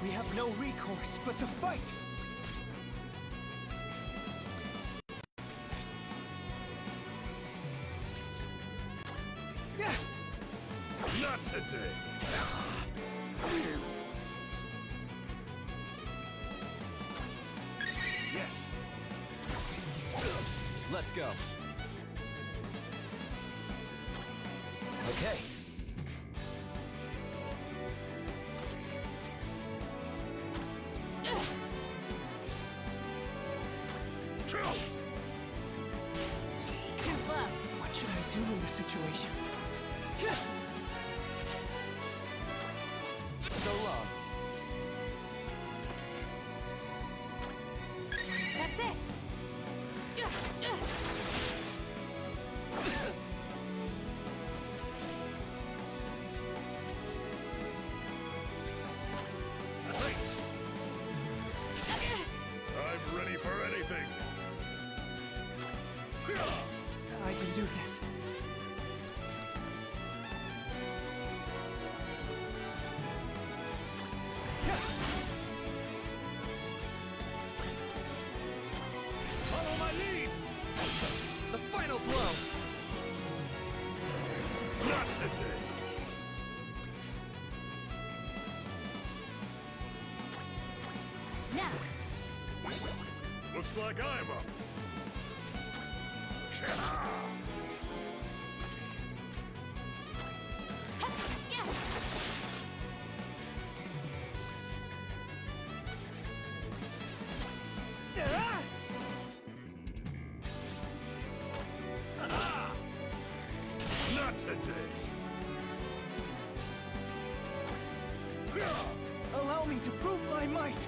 We have no recourse but to fight! Not today! Yes! Let's go. Okay. Too slow. What should I do in this situation? So long. That's it! I'm ready for anything! I can do this. Follow my lead! The final blow! Not today! Now! Looks like I'm up! Not today! Allow me to prove my might!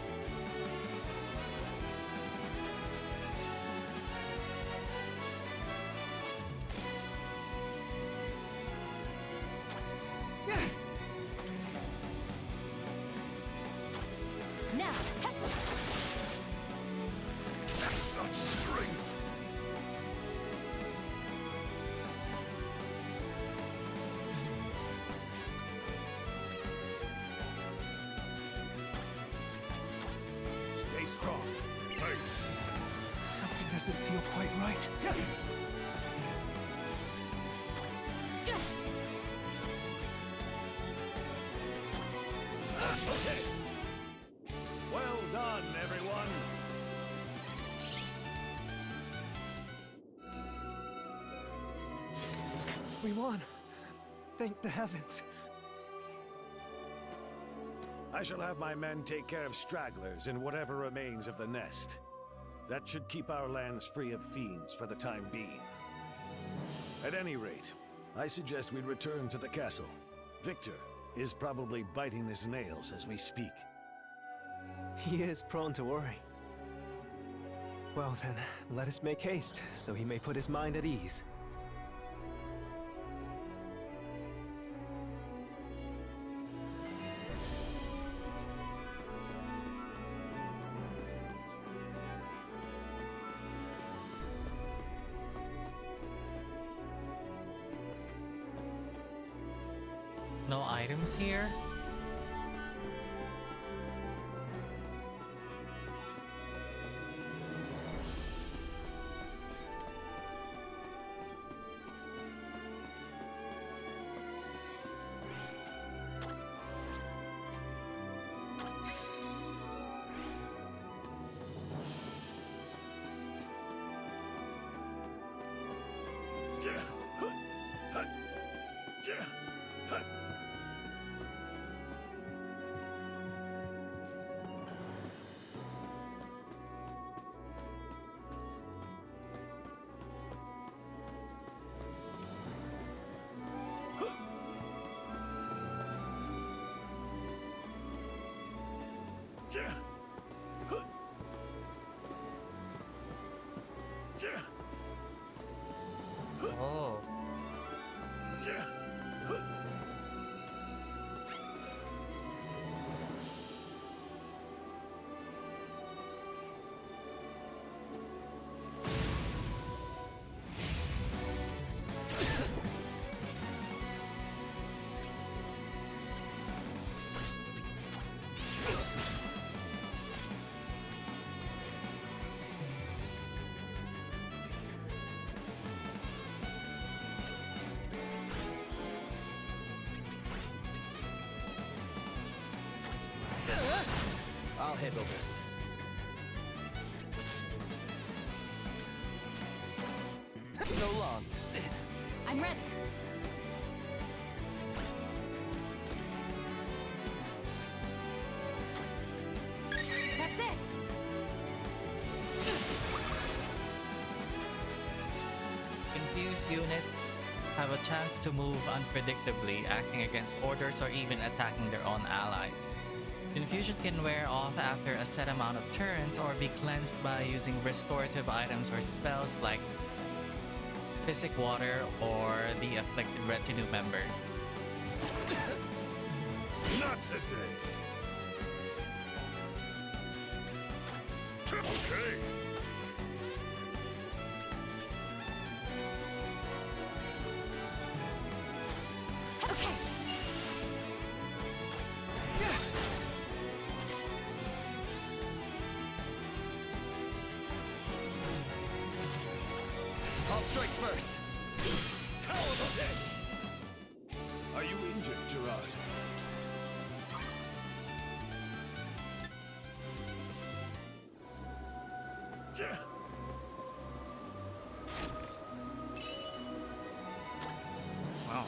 Now! Such strength! Stay strong. Thanks. Something doesn't feel quite right. Okay. Well done, everyone. We won. Thank the heavens. I shall have my men take care of stragglers and whatever remains of the nest. That should keep our lands free of fiends for the time being. At any rate, I suggest we return to the castle. Victor, is probably biting his nails as we speak. He is prone to worry. Well then, let us make haste, so he may put his mind at ease. No items here? Oh. I'll handle this. So long. I'm ready. That's it. Confused units have a chance to move unpredictably, acting against orders or even attacking their own allies. Confusion can wear off after a set amount of turns or be cleansed by using restorative items or spells like Physic Water or the Afflicted Retinue member. Not today. Okay. I'll strike first. Cowl of the dead! Are you injured, Gerard? Wow.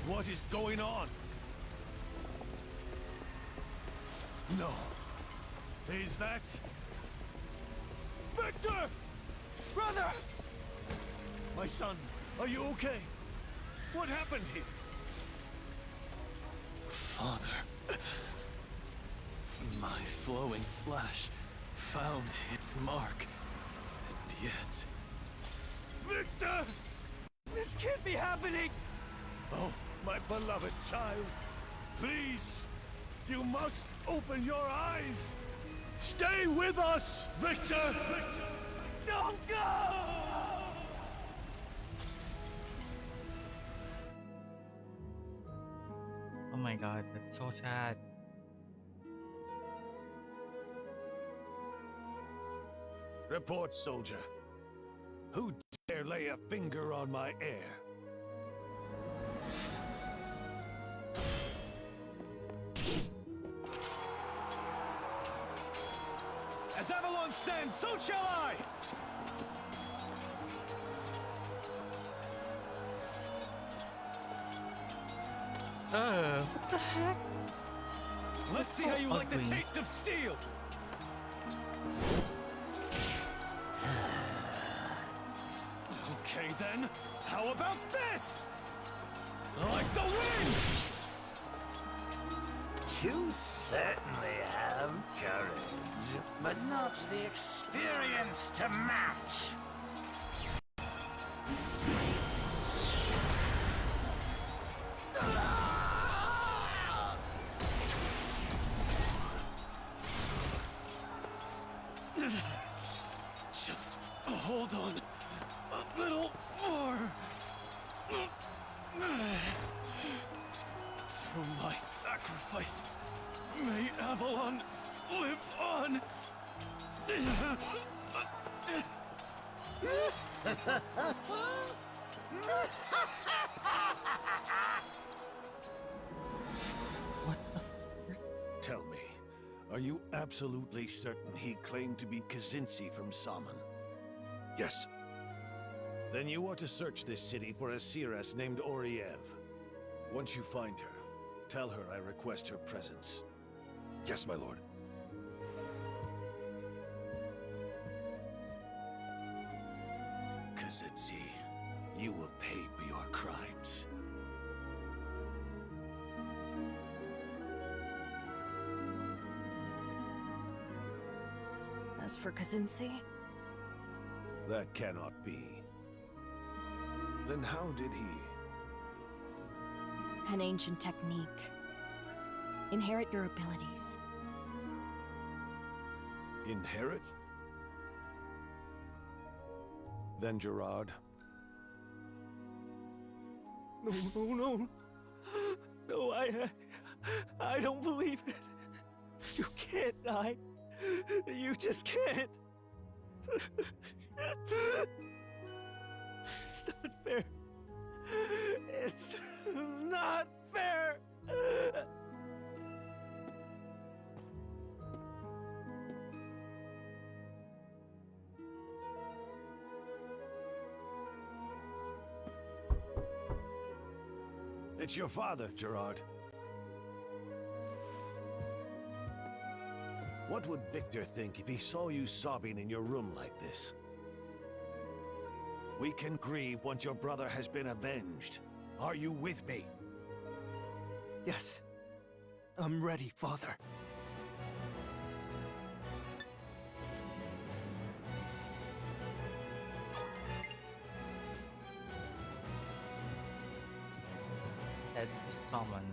What is going on? No. Is that... Victor! Brother! My son, are you okay? What happened here? Father. My flowing slash found its mark. And yet... Victor! This can't be happening! Oh, my beloved child. Please, you must open your eyes. Stay with us, Victor! Don't go! Oh my god, that's so sad. Report, soldier. Who dare lay a finger on my heir? As Avalon stands, so shall I! What the heck? Let's see so how you like the ugly. taste of steel! Okay then, how about this? Like the wind! You certainly have courage, but not the experience to match. Just hold on a little more. Through my sacrifice, may Avalon live on. Tell me, are you absolutely certain he claimed to be Kazinsi from Saman? Yes. Then you are to search this city for a seeress named Oriev. Once you find her, tell her I request her presence. Yes, my lord. Kazinsi, you have paid for your crimes. As for Kazinsi, That cannot be. Then how did he? an ancient technique. Inherit your abilities. Inherit? Then Gerard? No, no, no. No, I don't believe it. You can't die. You just can't. It's not fair. It's not fair. It's your father, Gerard. What would Victor think if he saw you sobbing in your room like this? We can grieve once your brother has been avenged. Are you with me? Yes. I'm ready, Father. Head to summon.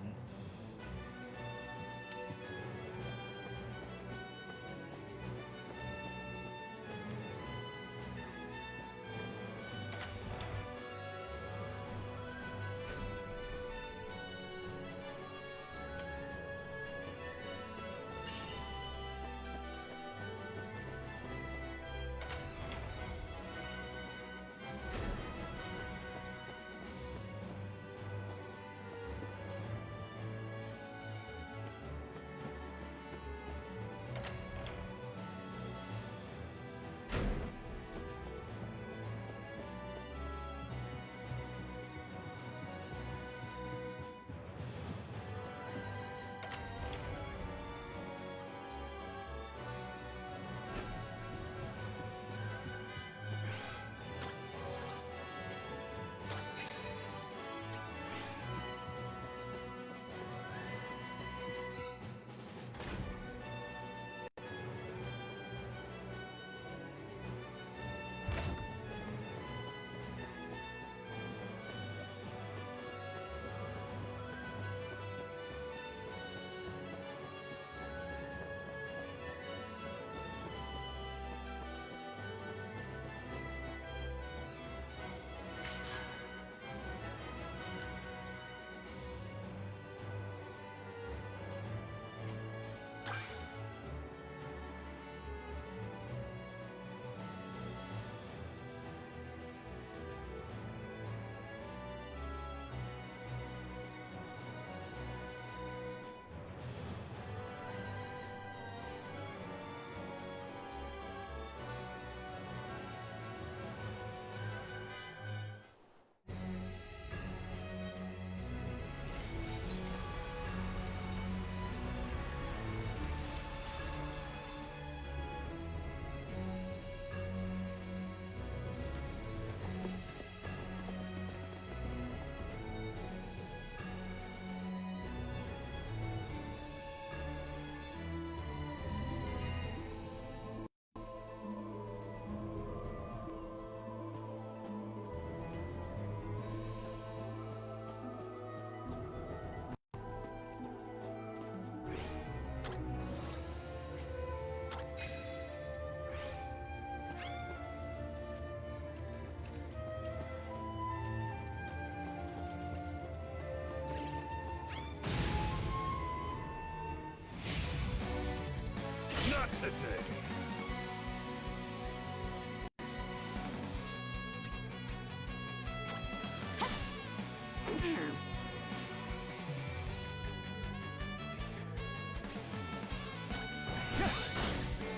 today.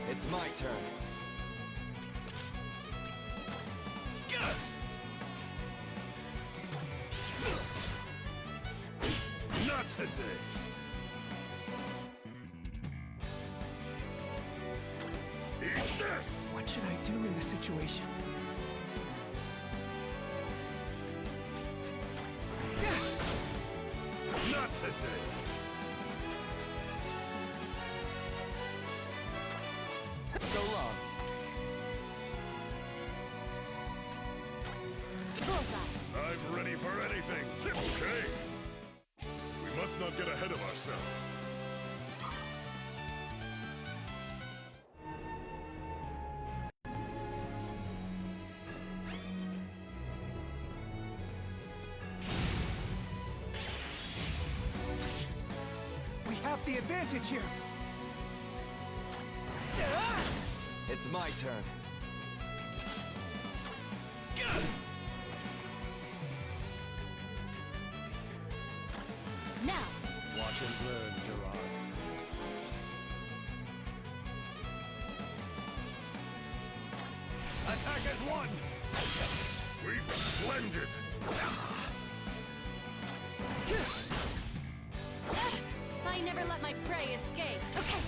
It's my turn. Not today. Eat this! What should I do in this situation? Not today. So long. I'm ready for anything. Okay. We must not get ahead of ourselves. We have the advantage here. It's my turn. Now, Watch and learn, Gerard. Attack as one! We've splendid! I never let my prey escape. Okay.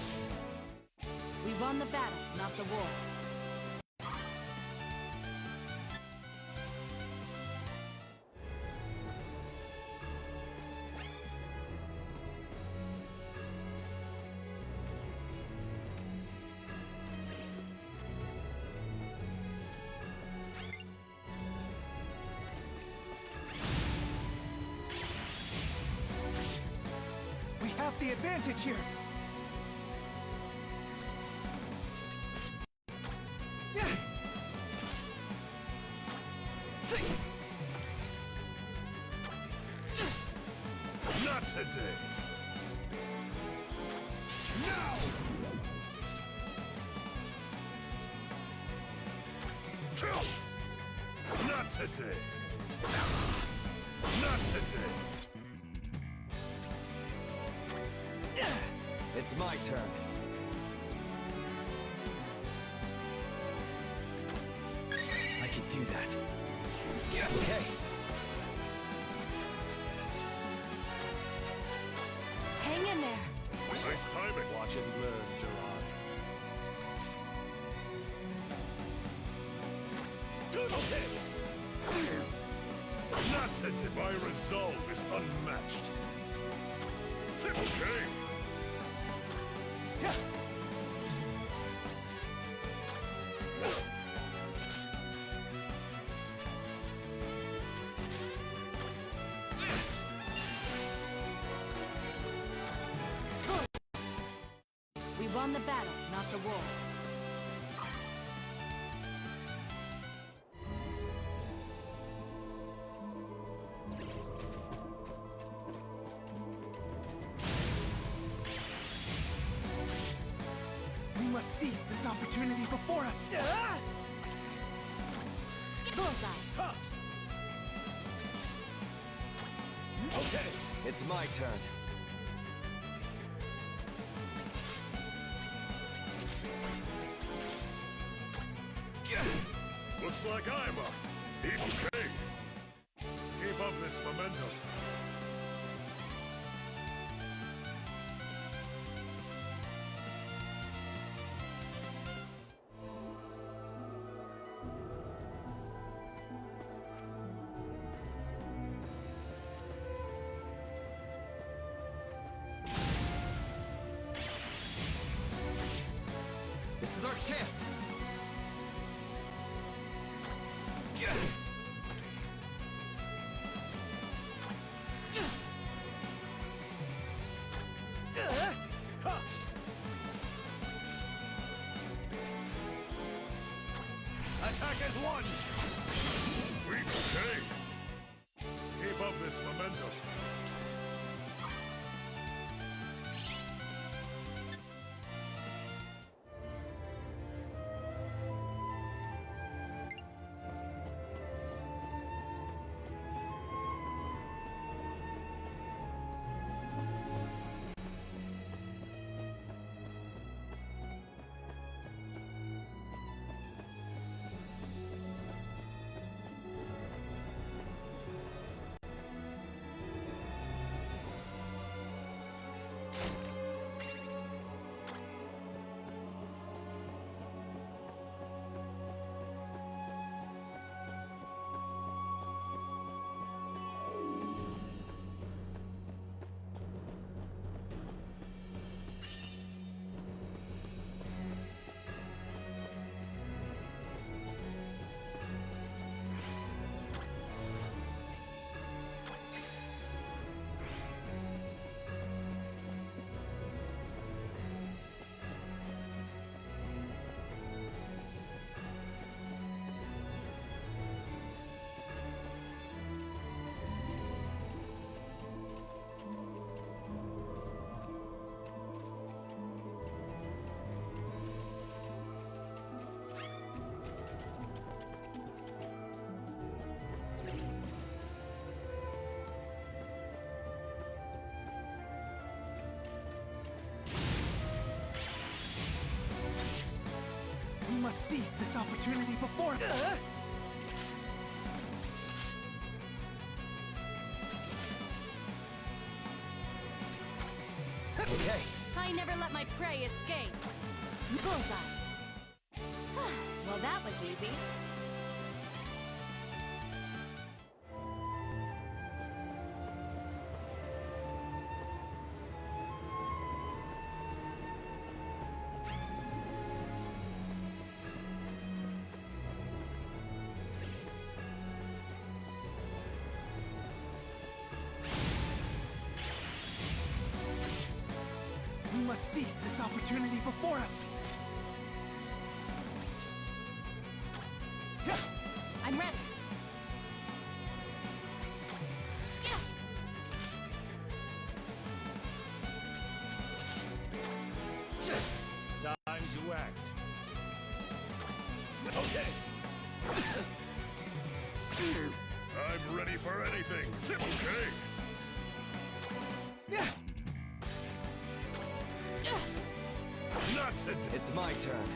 We won the battle, not the war. We have the advantage here. Not today! Now! Not today! Not today! It's my turn. I can do that. Okay. Hang in there. Nice timing! Watch and learn, Gerard. Good, okay! Not today! My resolve is unmatched! Okay! We won the battle, not the war. We must seize this opportunity before us. Bullseye. Okay. It's my turn. Looks like I'm a okay. Keep up this momentum. This is our chance. Attack as one! Weak, okay. Keep up this momentum. must seize this opportunity before... Okay. I never let my prey escape. Bullseye. Well, that was easy. We must seize this opportunity before us. I'm ready. Time to act. Okay. I'm ready for anything. Okay. Not today. It's my turn.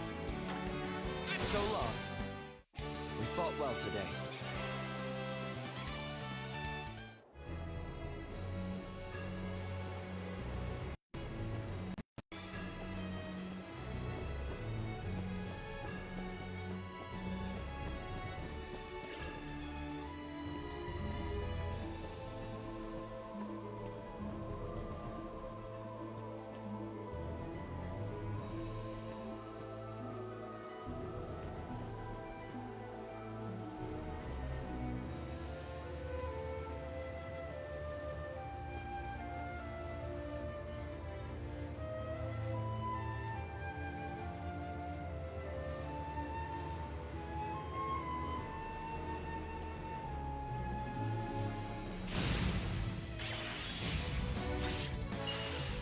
So long. We fought well today.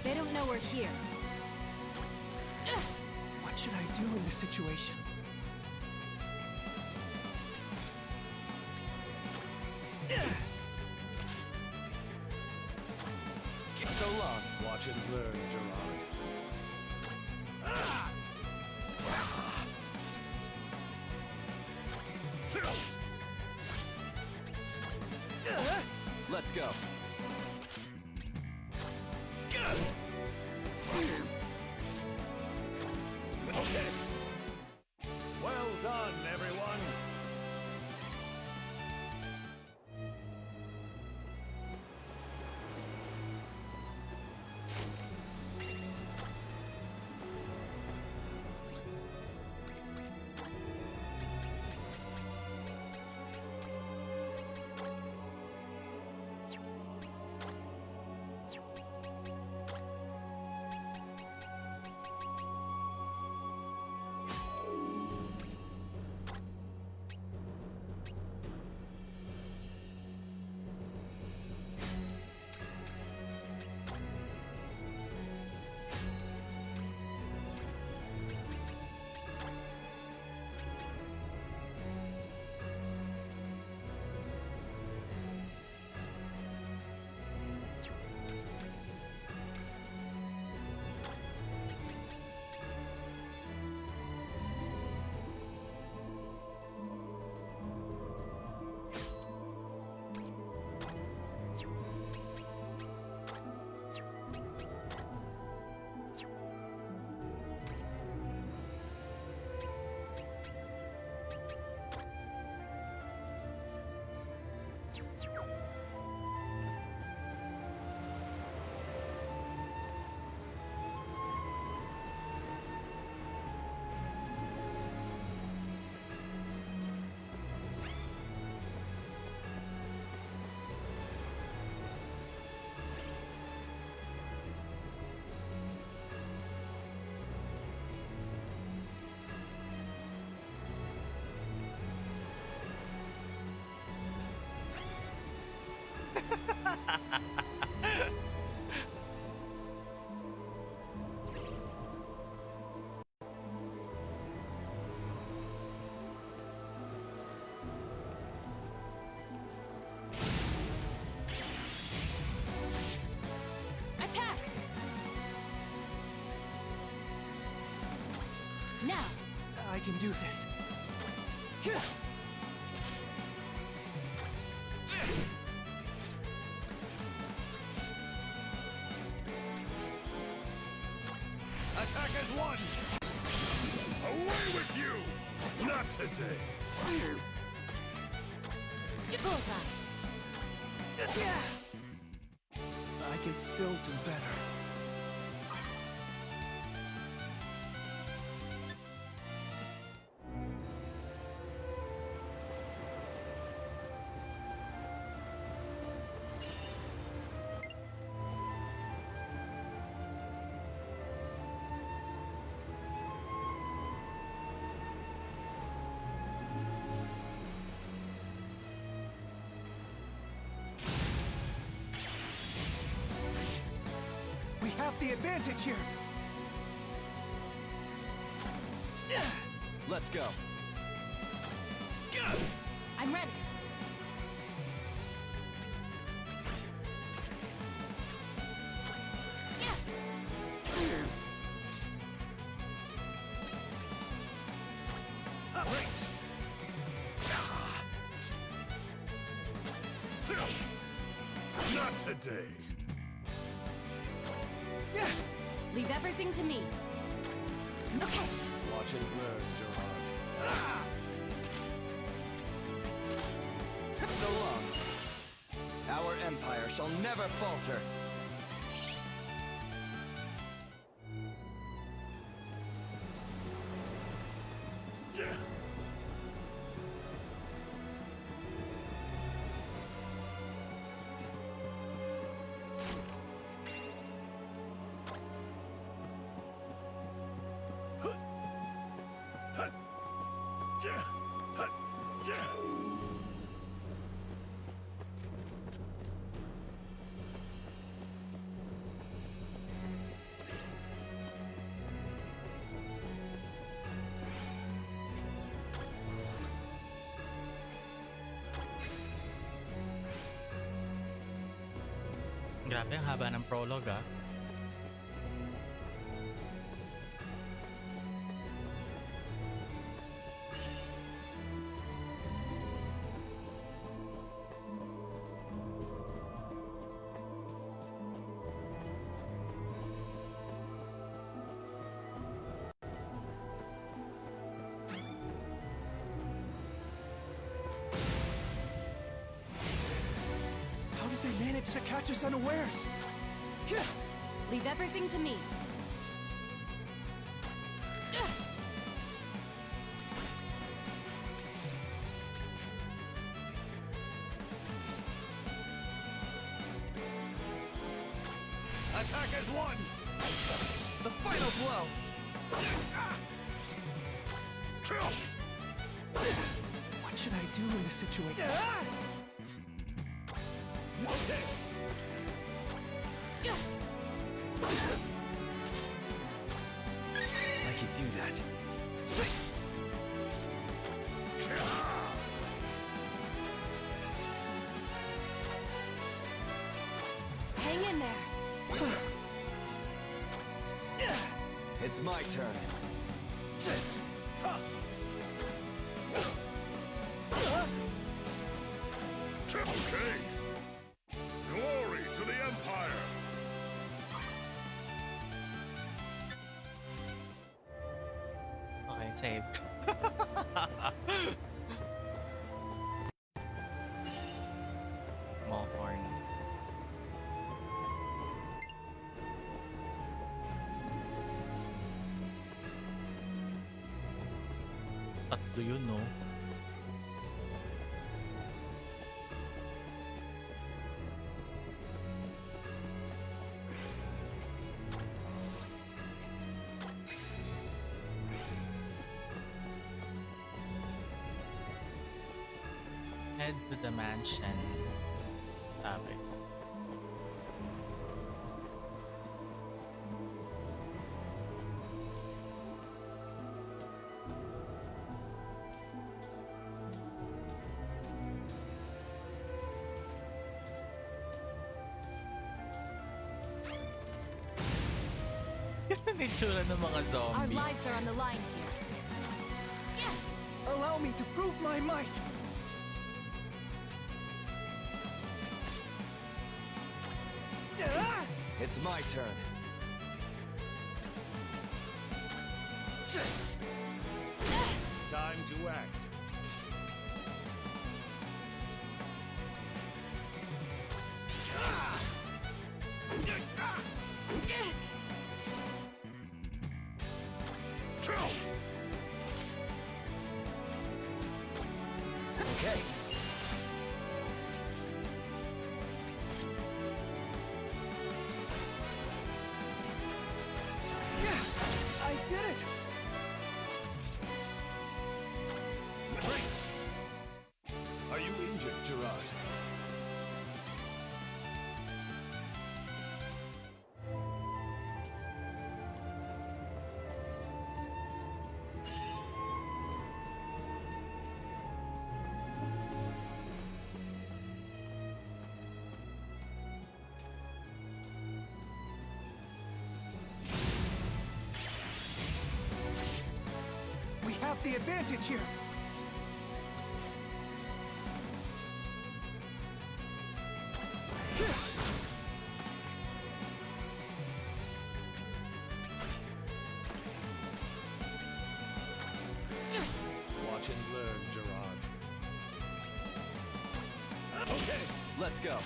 They don't know we're here. What should I do in this situation? So long. Watch and learn, Gerard. Let's go. Okay. Well done, everyone. Now. I can do this. Attackers one! Away with you! Not today! I can still do better. We have the advantage here. Let's go. I'm ready. Not today! Leave everything to me. Okay. Watch and learn, Gerard. So long. Our empire shall never falter. Grabe, ang haba ng prologue ah. How did they manage to catch us unawares? Leave everything to me. Attackers one! The final blow! What should I do in this situation? Okay. I could do that. Hang in there. It's my turn. Okay. Glory to the Empire! Okay, save. Small horn. Tatlo yun, no? Head to the mansion. Sabi. Yan ang itsura ng mga Our zombie. lives are on the line here. me to prove my might! It's my turn. Time to act. Okay. I did it! Great! Are you injured, Gerard? We have the advantage here! Watch and learn, Gerard. Okay, let's go.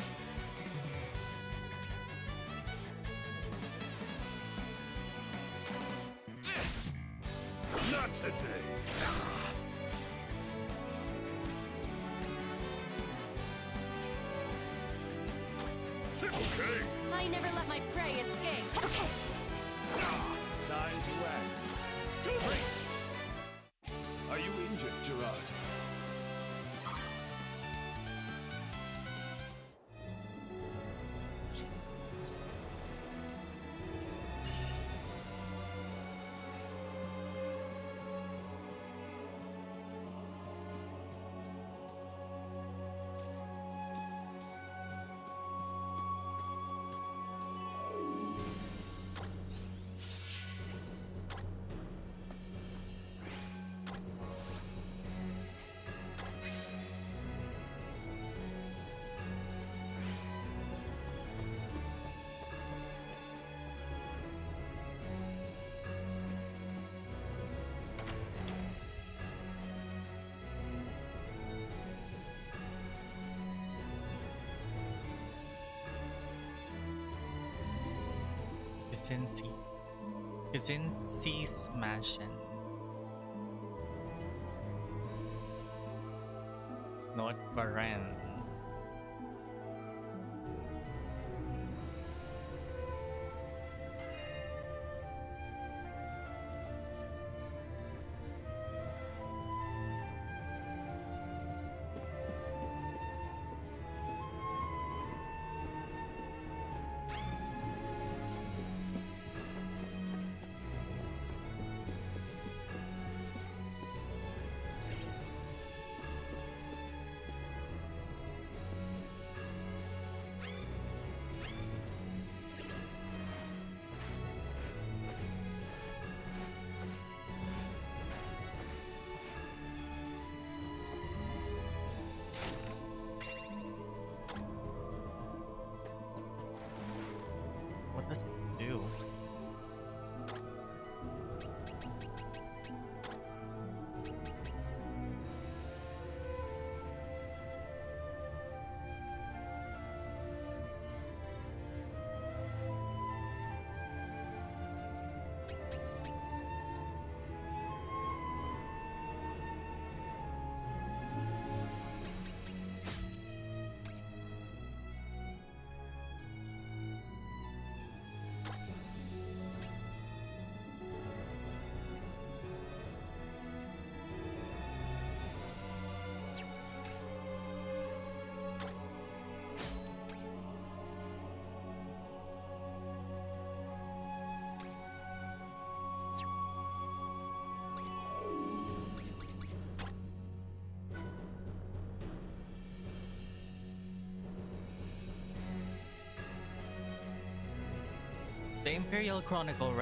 Not today. Okay. I never let my prey escape. Okay. Time to act. Great! Are you injured, Gerard? Xeen's mansion. North Baren. What does it do? The Imperial Chronicle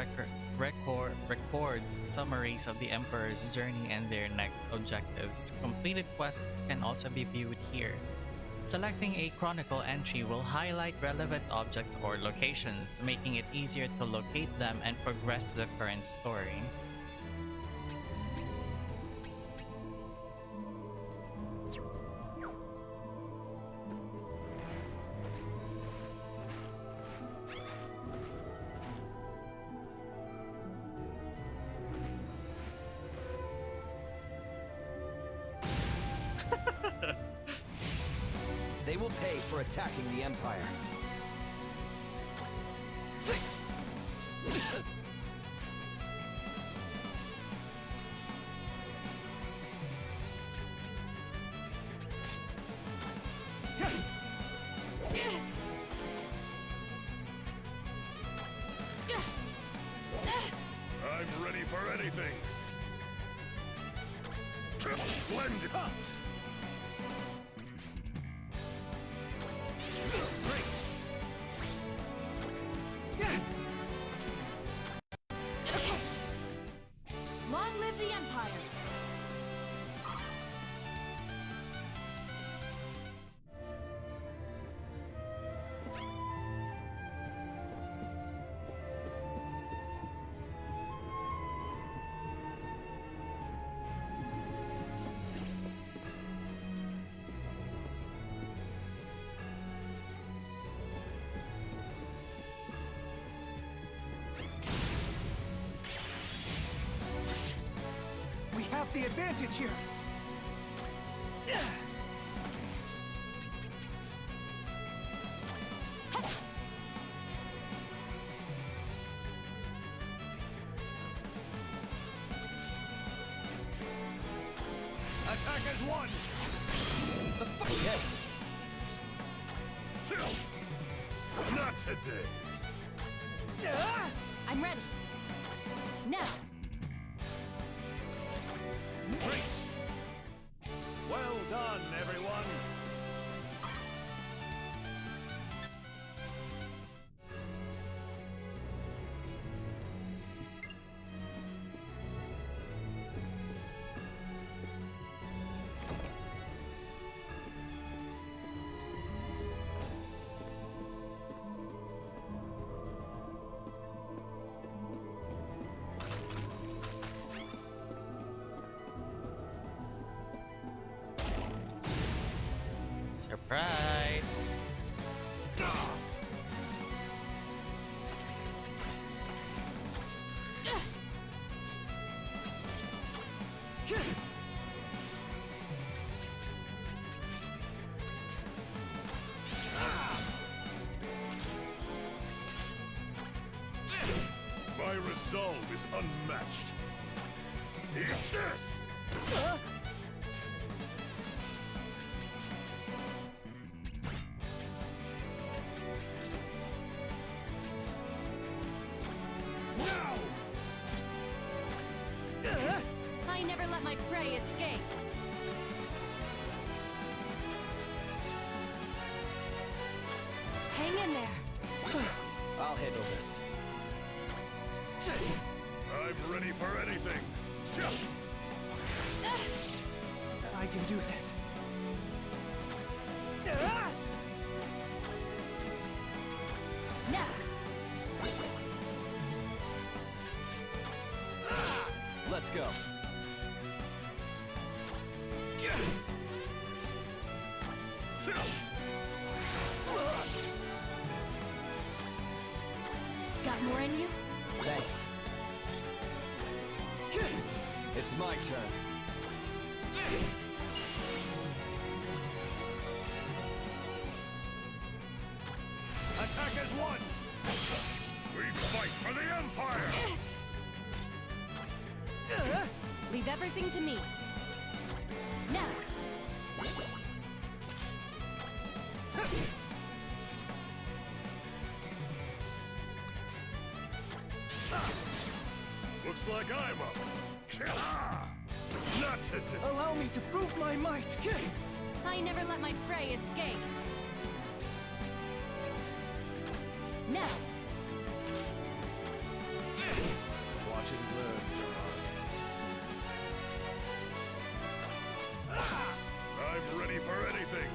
records summaries of the Emperor's journey and their next objectives. Completed quests can also be viewed here. Selecting a Chronicle entry will highlight relevant objects or locations, making it easier to locate them and progress the current story. They will pay for attacking the Empire. I'm ready for anything. Splendid! Long live the Empire! We have the advantage here. Attackers one! The fuck? Okay. Two! Not today! I'm ready. Now! Great! Well done, everyone! Surprise! My resolve is unmatched. Eat this! I never let my prey escape. Hang in there. I'll handle this. I'm ready for anything. I can do this. Now! Let's go. Got more in you? Thanks. It's my turn. Attackers one! We fight for the Empire! Leave everything to me. Now! Looks like I'm up. Not today. Allow me to prove my might. I never let my prey escape. Now! Watch and learn, Gerard. I'm ready for anything.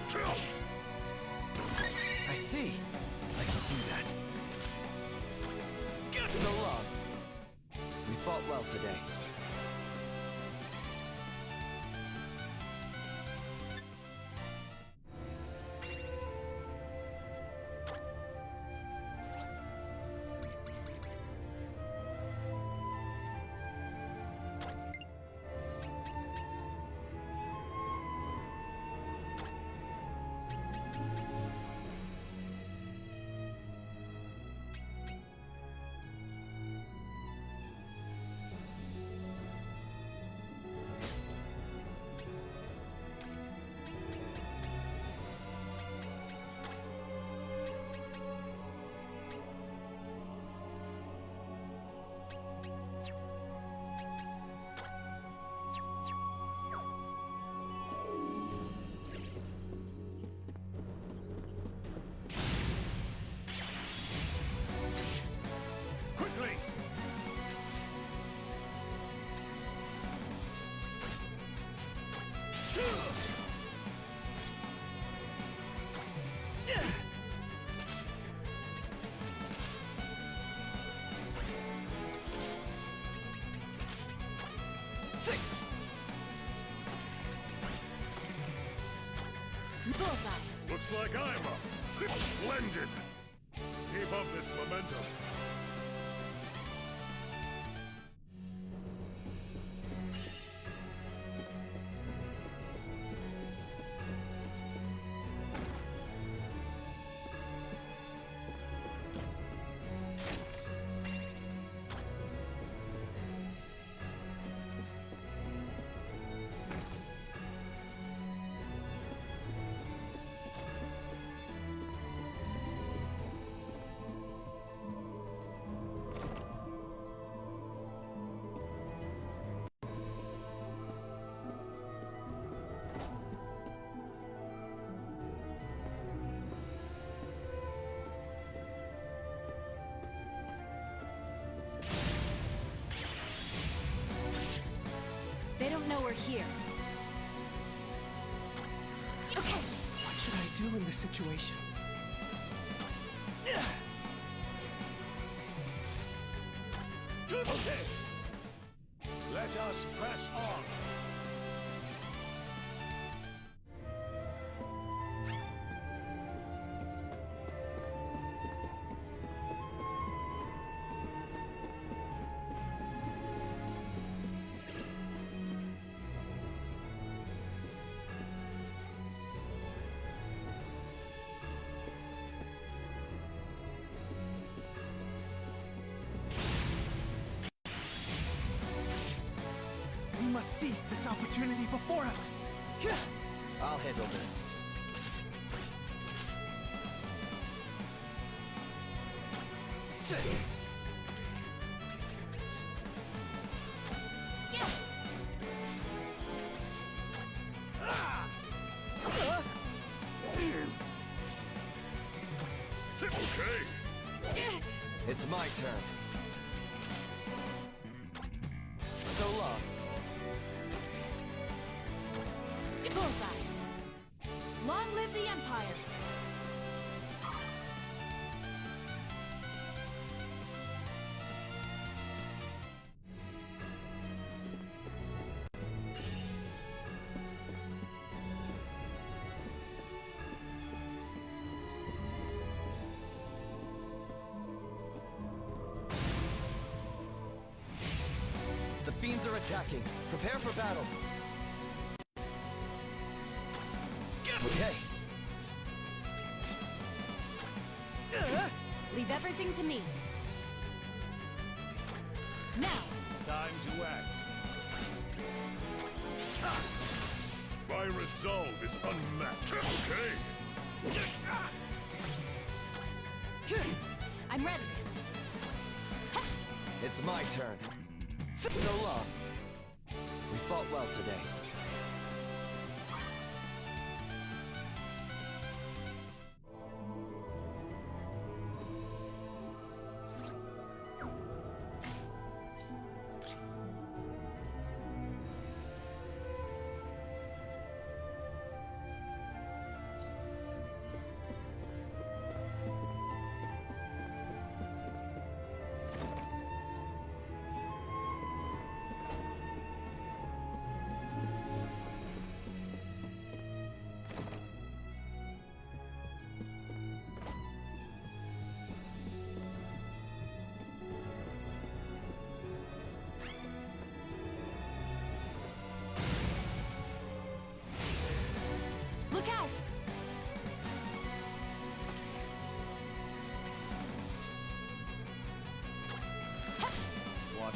I see. I can do that. So long. We fought well today. Quickly! Bullseye. Looks like I'm up. Splendid! Keep up this momentum. They don't know we're here. Okay. What should I do in this situation? Okay. Let us press on. We must seize this opportunity before us. I'll handle this. Okay. It's my turn. So long. Bullseye. Long live the Empire. The fiends are attacking. Prepare for battle. Okay. Leave everything to me. Now. Time to act. My resolve is unmatched. Okay. I'm ready. It's my turn. So long. We fought well today.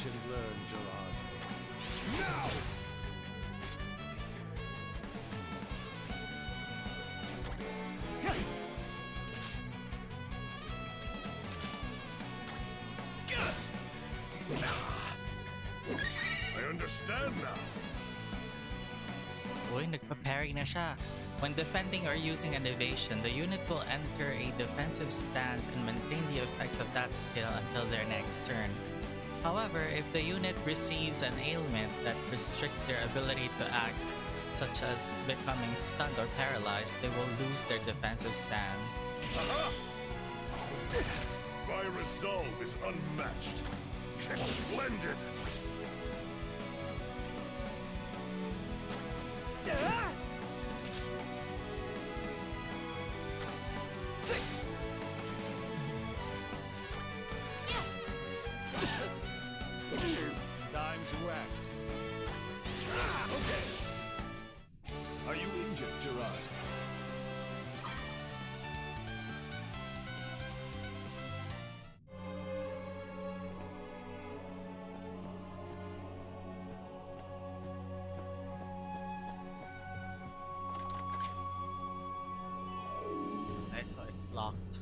Watch and learn, Gerard. Now! I understand now. Uy, nagpa-parry na siya. When defending or using an evasion, the unit will enter a defensive stance and maintain the effects of that skill until their next turn. However, if the unit receives an ailment that restricts their ability to act, such as becoming stunned or paralyzed, they will lose their defensive stance. Aha! My resolve is unmatched. Splendid! Time to act. Okay. Are you injured, Gerard? Okay, so it's locked.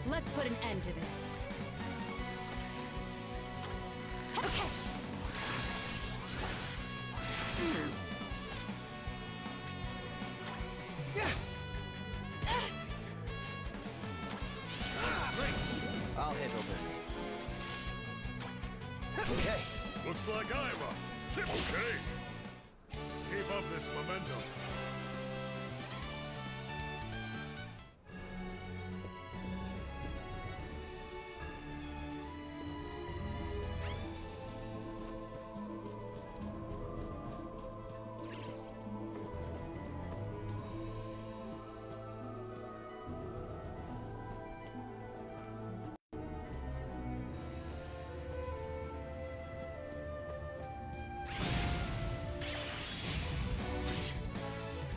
Let's put an end to this. Okay. I'll handle this. Okay. Looks like I'm up. Okay. Keep up this momentum.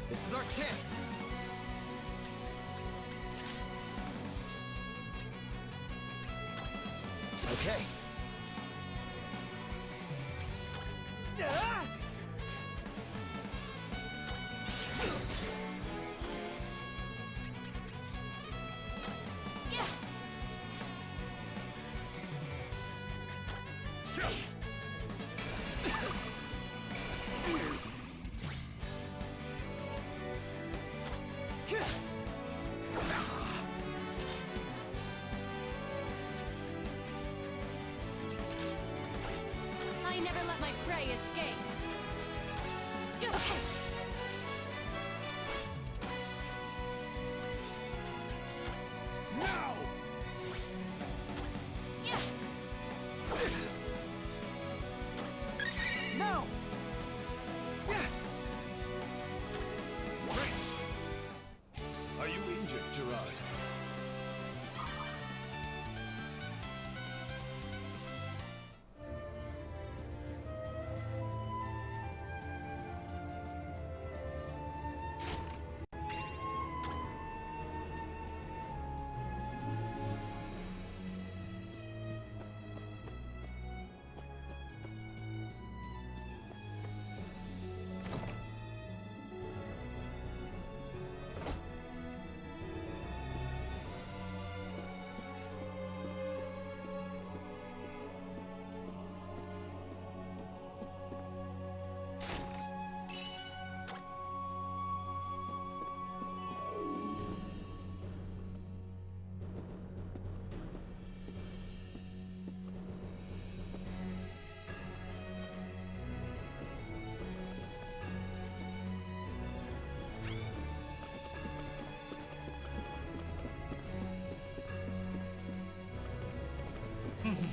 This is our chance! Okay. I never let my prey escape. Okay. Now! Now! Great! Are you injured, Gerard?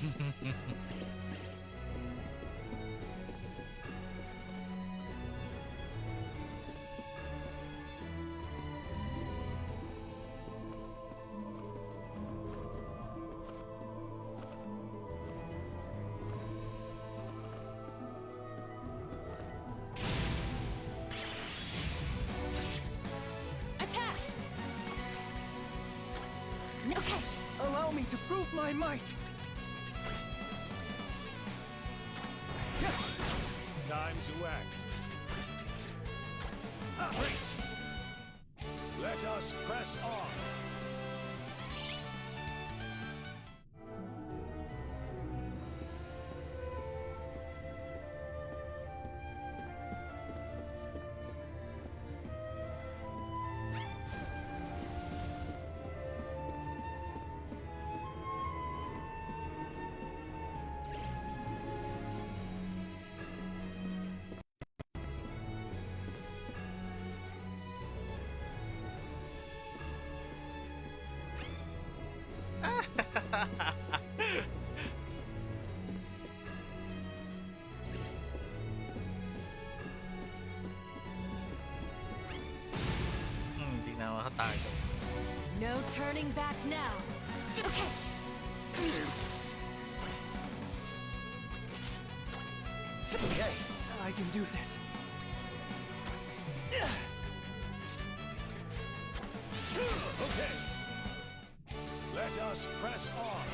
Attack! Okay. Allow me to prove my might! Time to act. Wait! Let us press on. Hindi na makatago. No turning back now. Okay. Okay, I can do this. Okay. Let us press on.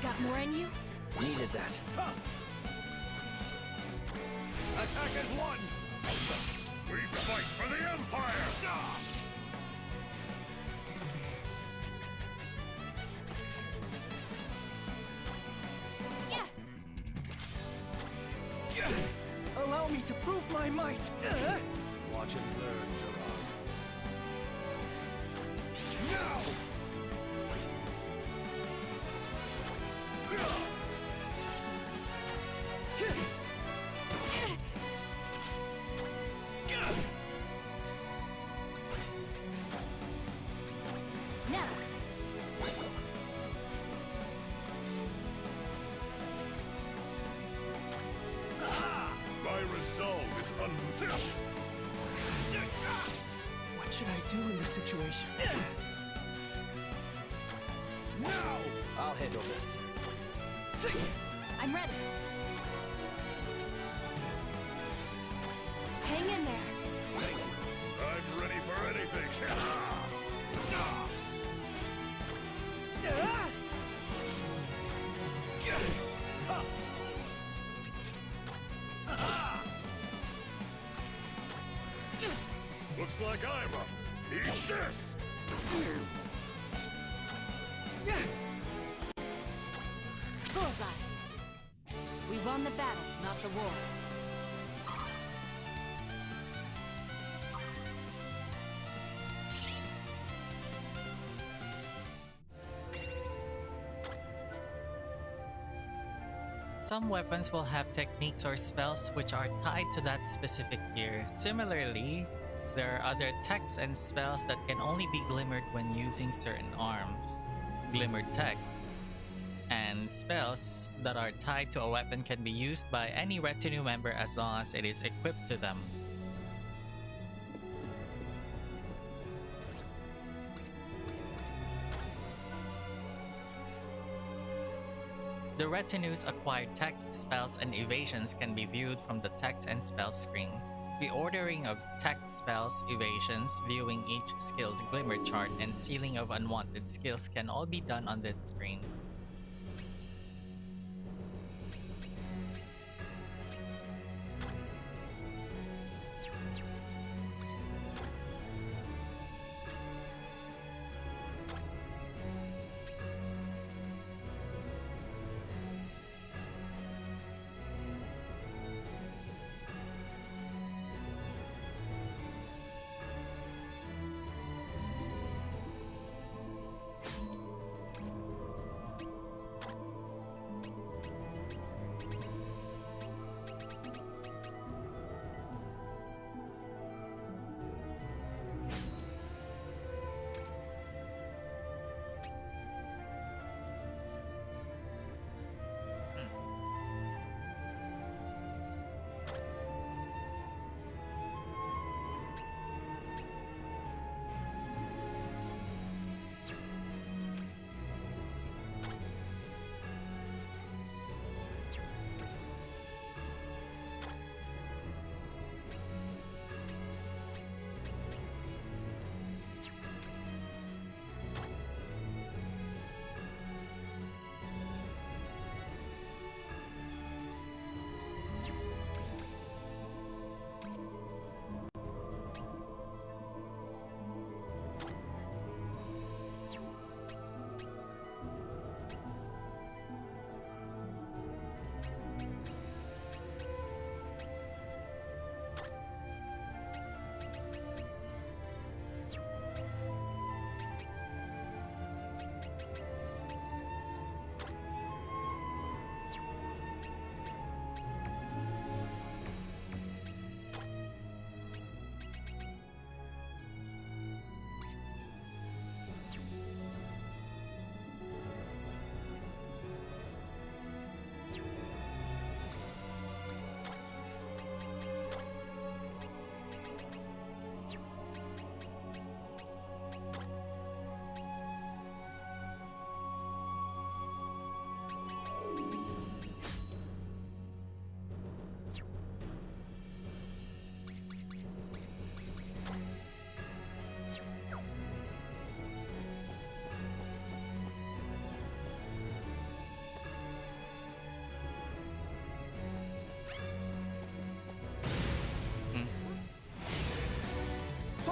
Got more in you? Needed that. Attack as one! We fight for the Empire! Allow me to prove my might! Watch and learn, Gerard. Now! Now. My resolve is untapped. What should I do in this situation? Now! I'll handle this. I'm ready. Hang in there. I'm ready for anything. Looks like I'm up. Eat this! Bullseye. We won the battle, not the war. Some weapons will have techniques or spells which are tied to that specific gear. Similarly, there are other texts and spells that can only be glimmered when using certain arms. Glimmered texts and spells that are tied to a weapon can be used by any retinue member as long as it is equipped to them. The retinue's acquired text, spells, and evasions can be viewed from the text and spell screen. The ordering of text, spells, evasions, viewing each skill's glimmer chart, and sealing of unwanted skills can all be done on this screen.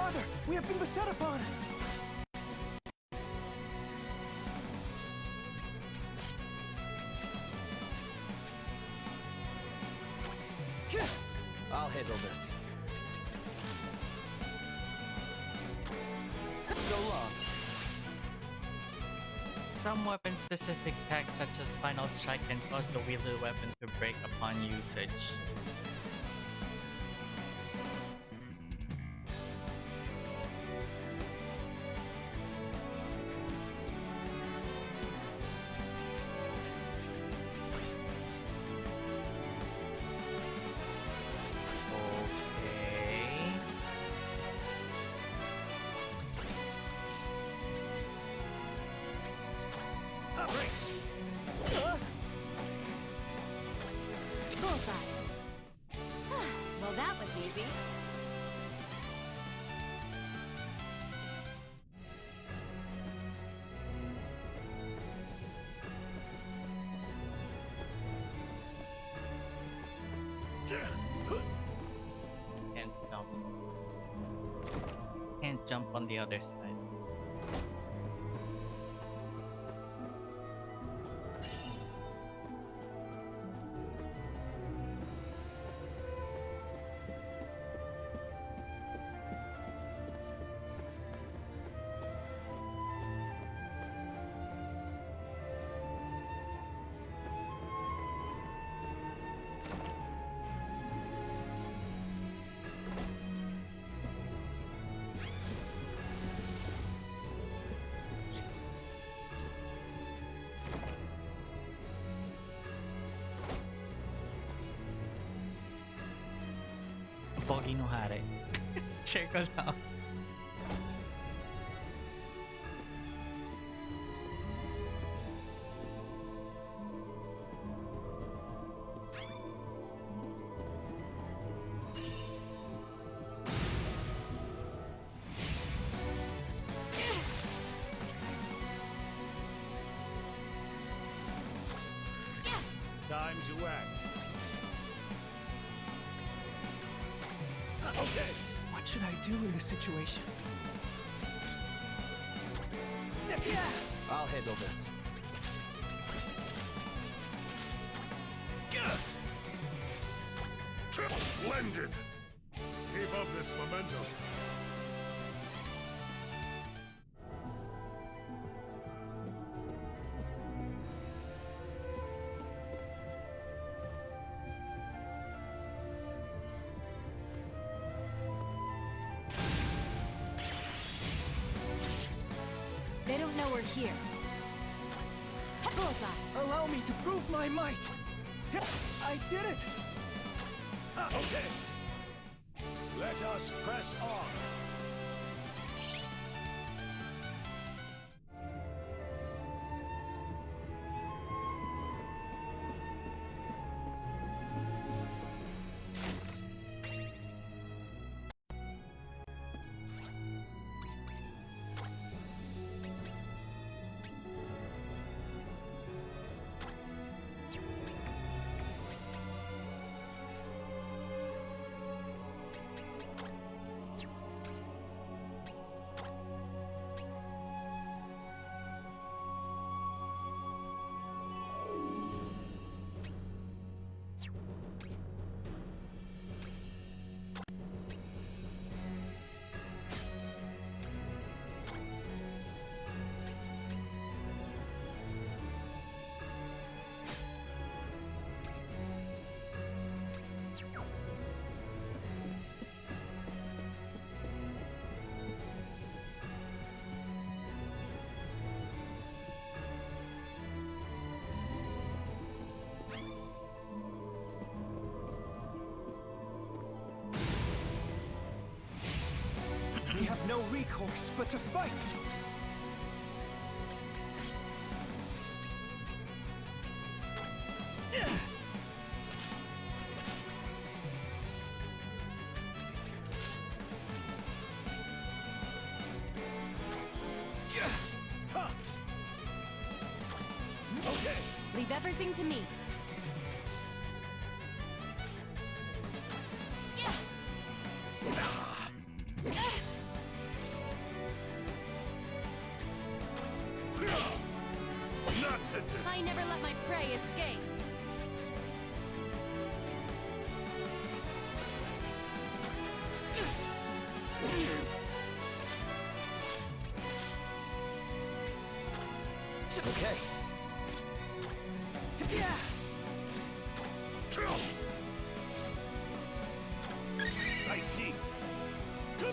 farther! We have been beset upon! I'll handle this. So long. Some weapon-specific tech, such as Final Strike, can cause the wielded weapon to break upon usage. Well, that was easy. Can't jump. Can't jump on the other side. Pogi no hari. Check ko lang. Time to act. Okay. What should I do in this situation? I'll handle this. Splendid! Keep up this momentum. They don't know we're here. Bullseye! Allow me to prove my might! I did it! Okay. Let us press on. We have no recourse but to fight! Okay. Leave everything to me. Not today. I never let my prey escape. Okay. Yeah. I see. Great.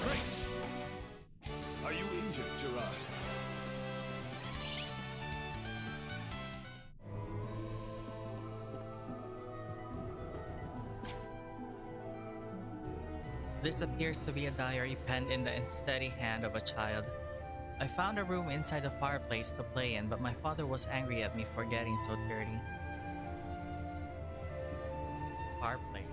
Are you injured, Gerard? This appears to be a diary penned in the unsteady hand of a child. I found a room inside the fireplace to play in, but my father was angry at me for getting so dirty. Fireplace.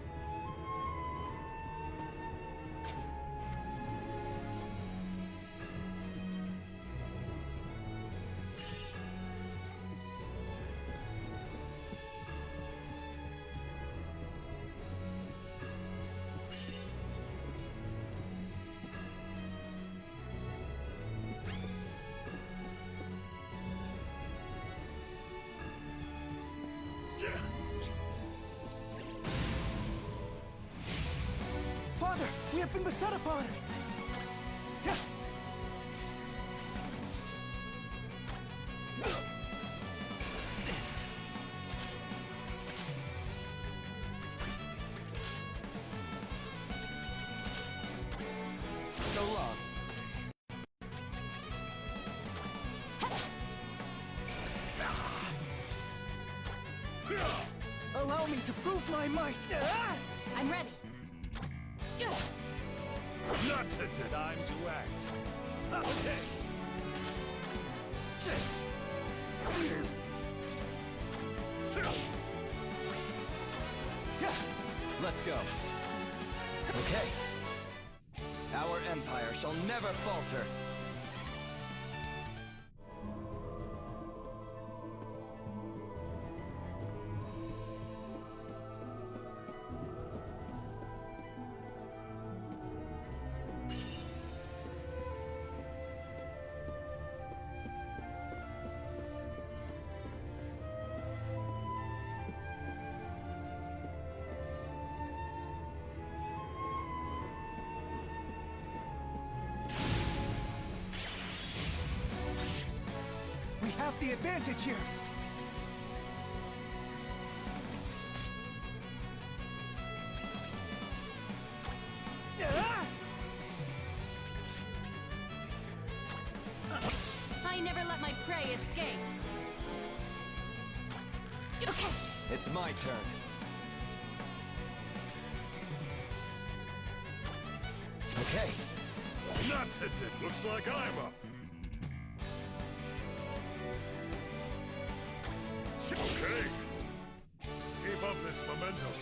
Father, we have been beset upon! Yeah. So long. Allow me to prove my might! I'm ready. Not today. Time to act. Okay. Let's go. Okay. Our empire shall never falter. We have the advantage here! I never let my prey escape. Okay. It's my turn. Okay. Not today. Looks like I'm up. Okay. Keep up this momentum.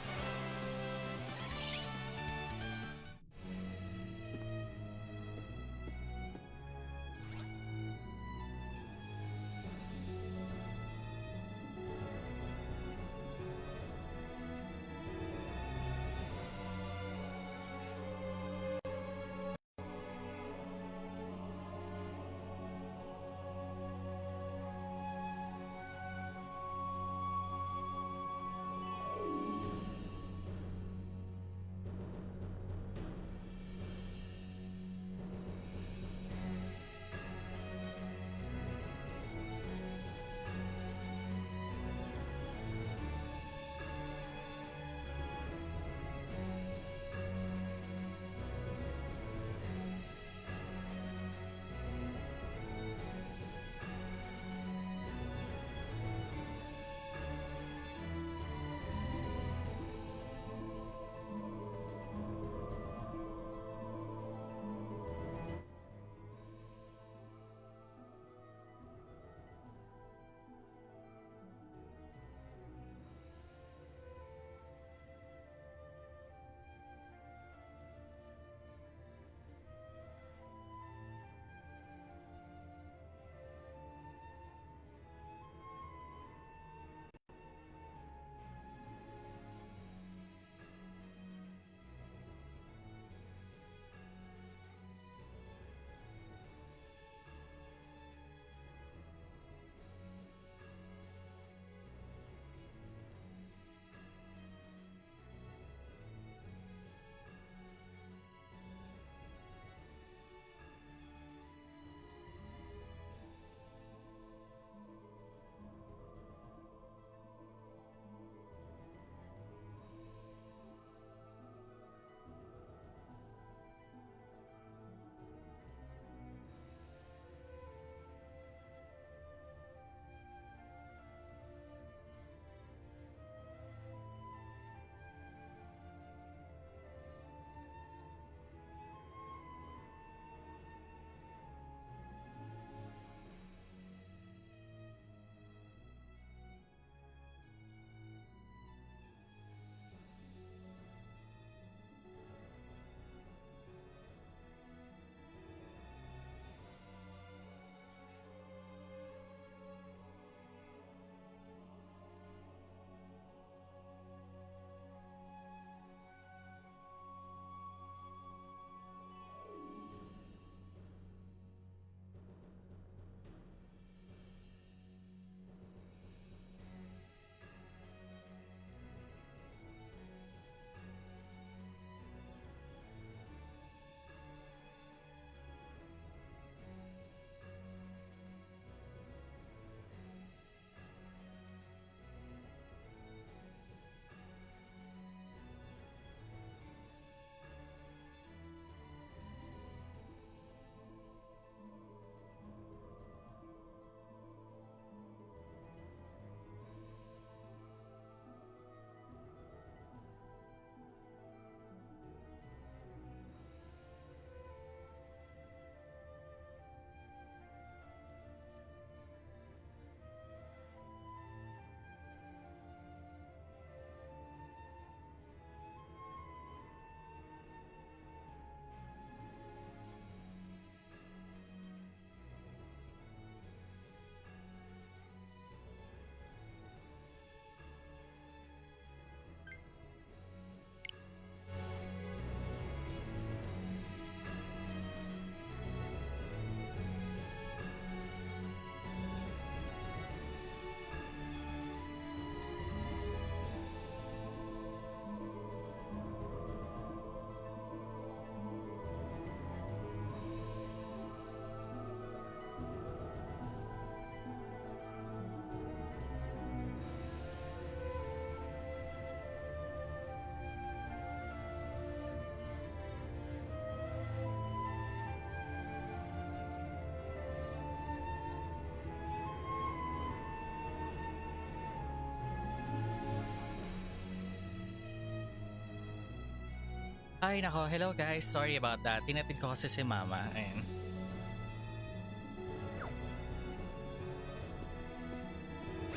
Ay nako, hello guys. Sorry about that. Tinatid ko kasi si Mama. Ayan.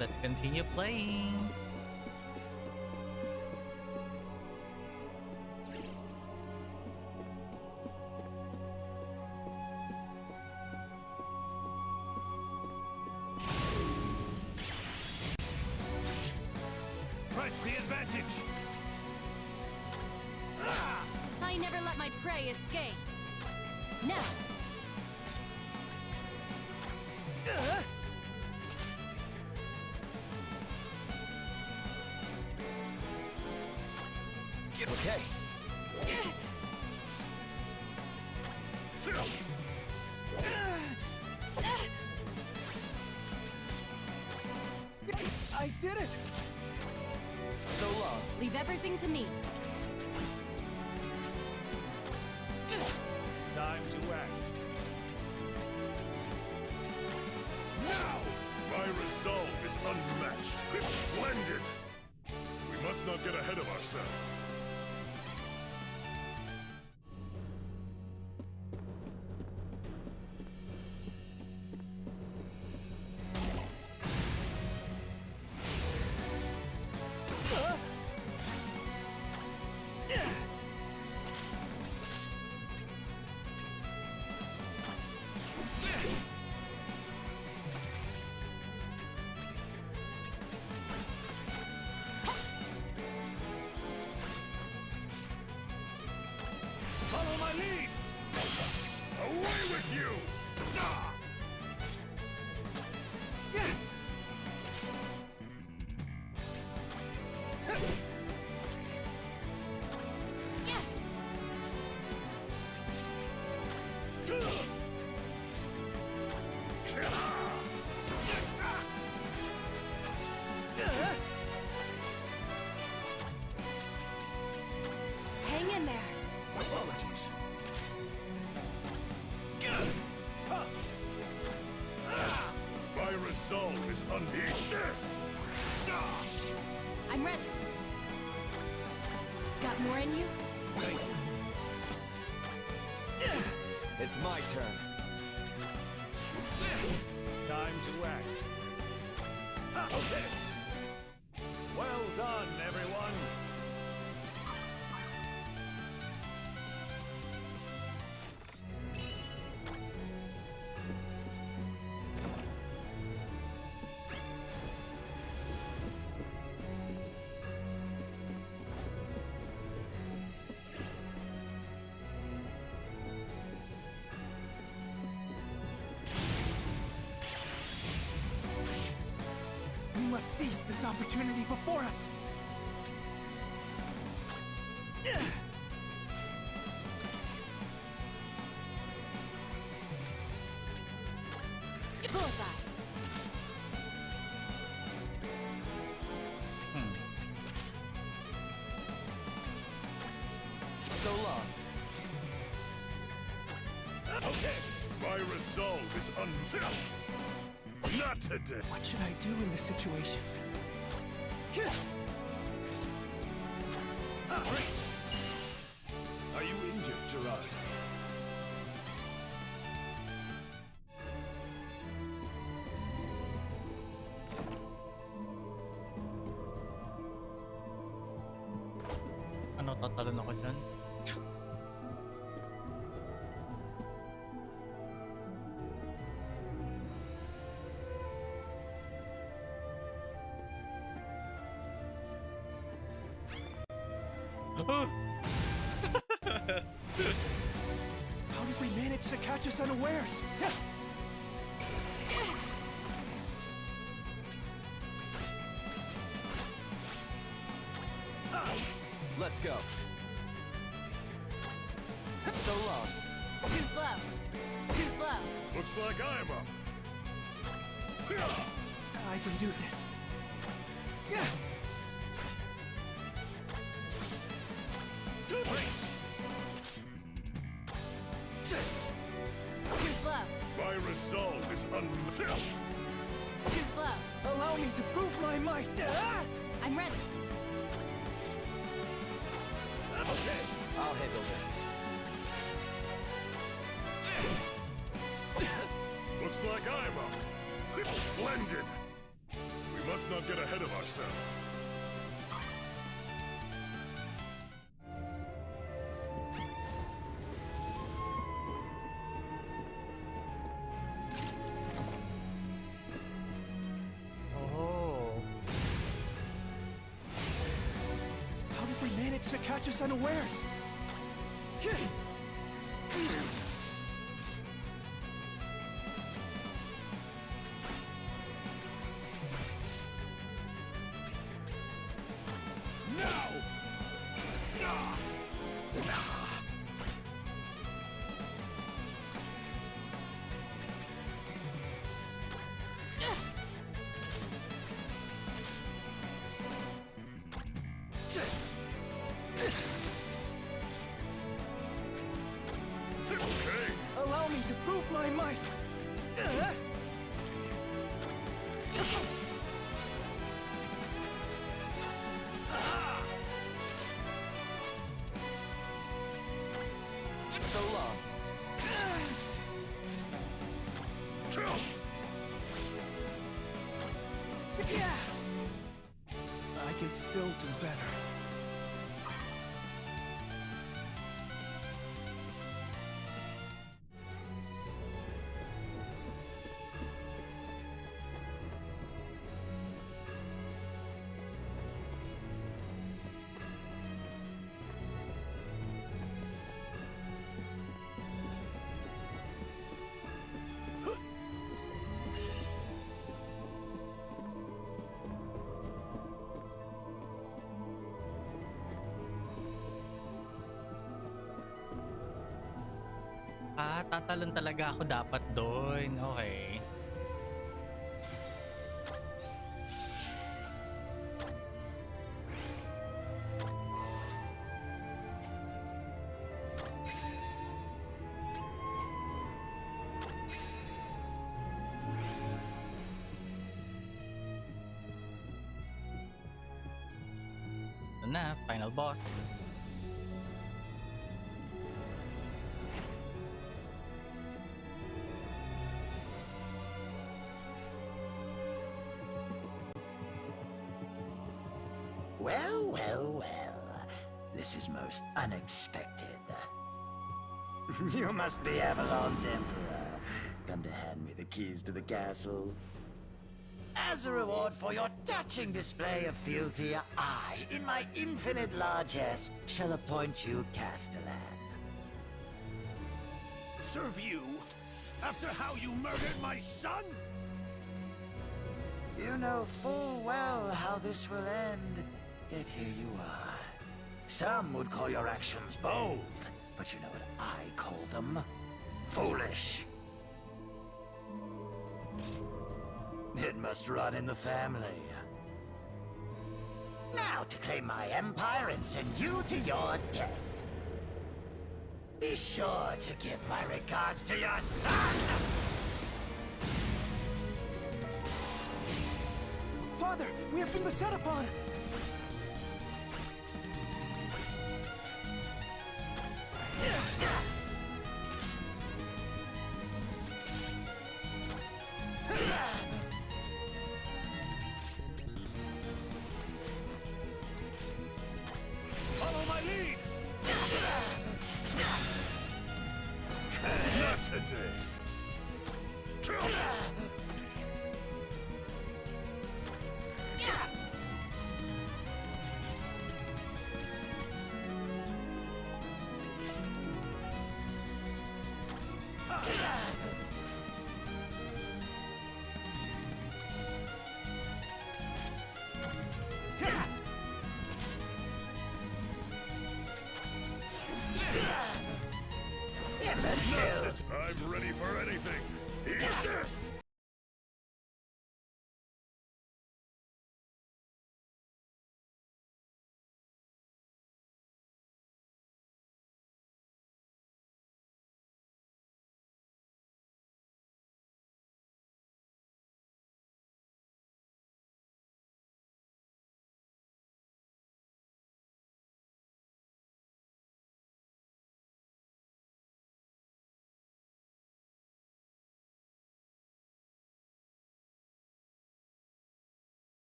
Let's continue playing. Press the advantage. I never let my prey escape. Now. Okay. I did it! So long. Leave everything to me. Time to act. Now! My resolve is unmatched. It's splendid! We must not get ahead of ourselves. Follow my lead! Away with you! Hang in there. Apologies. My resolve is unleashed. This! I'm ready. Got more in you? It's my turn. Time to act. Okay. Well done, everyone. We must seize this opportunity before us! Bullseye. So long. Okay, my resolve is not today. What should I do in this situation? Are you injured, Gerard? Ano, tatalon ako dyan? How did we manage to catch us unawares? Let's go. So long. Too slow. Too slow. Looks like I'm up. I can do this. Too slow. My resolve is Too slow. Allow me to prove my might. I'm ready. Okay. I'll handle this. Looks like I'm up. Splendid! We must not get ahead of ourselves. How did they manage to catch us unawares? Allow me to prove my might! So long. I can still do better. Tatalon talaga ako dapat doon. Okay. Ito na, final boss. Well, well, well. This is most unexpected. You must be Avalon's Emperor. Come to hand me the keys to the castle. As a reward for your touching display of fealty, I, in my infinite largesse, shall appoint you Castellan. Serve you? After how you murdered my son? You know full well how this will end. Yet here you are. Some would call your actions bold, but you know what I call them? Foolish. It must run in the family. Now to claim my empire and send you to your death. Be sure to give my regards to your son! Father, we have been beset upon! Follow my lead! Not today!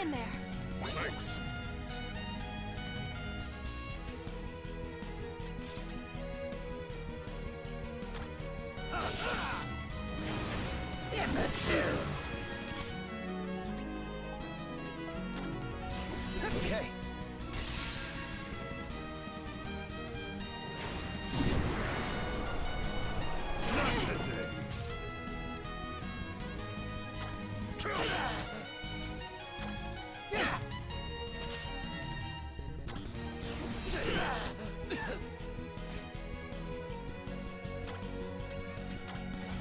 in there. Thanks. Imbeciles! Okay. Not today.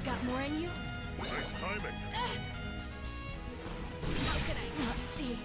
Got more in you? Nice timing. How could I not see?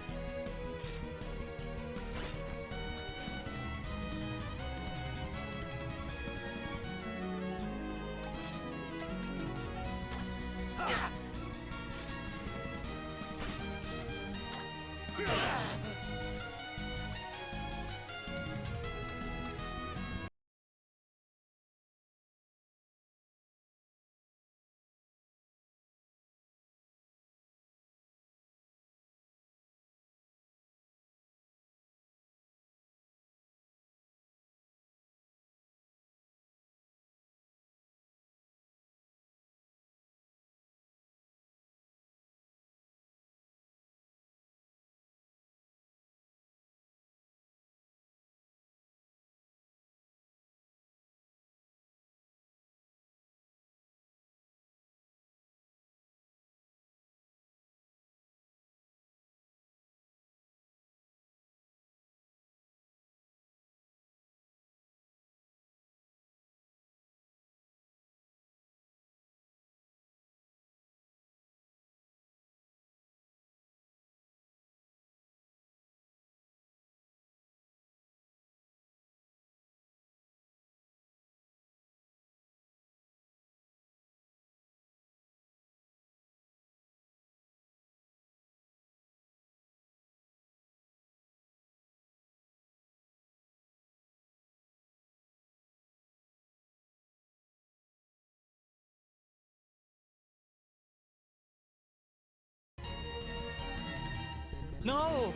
No!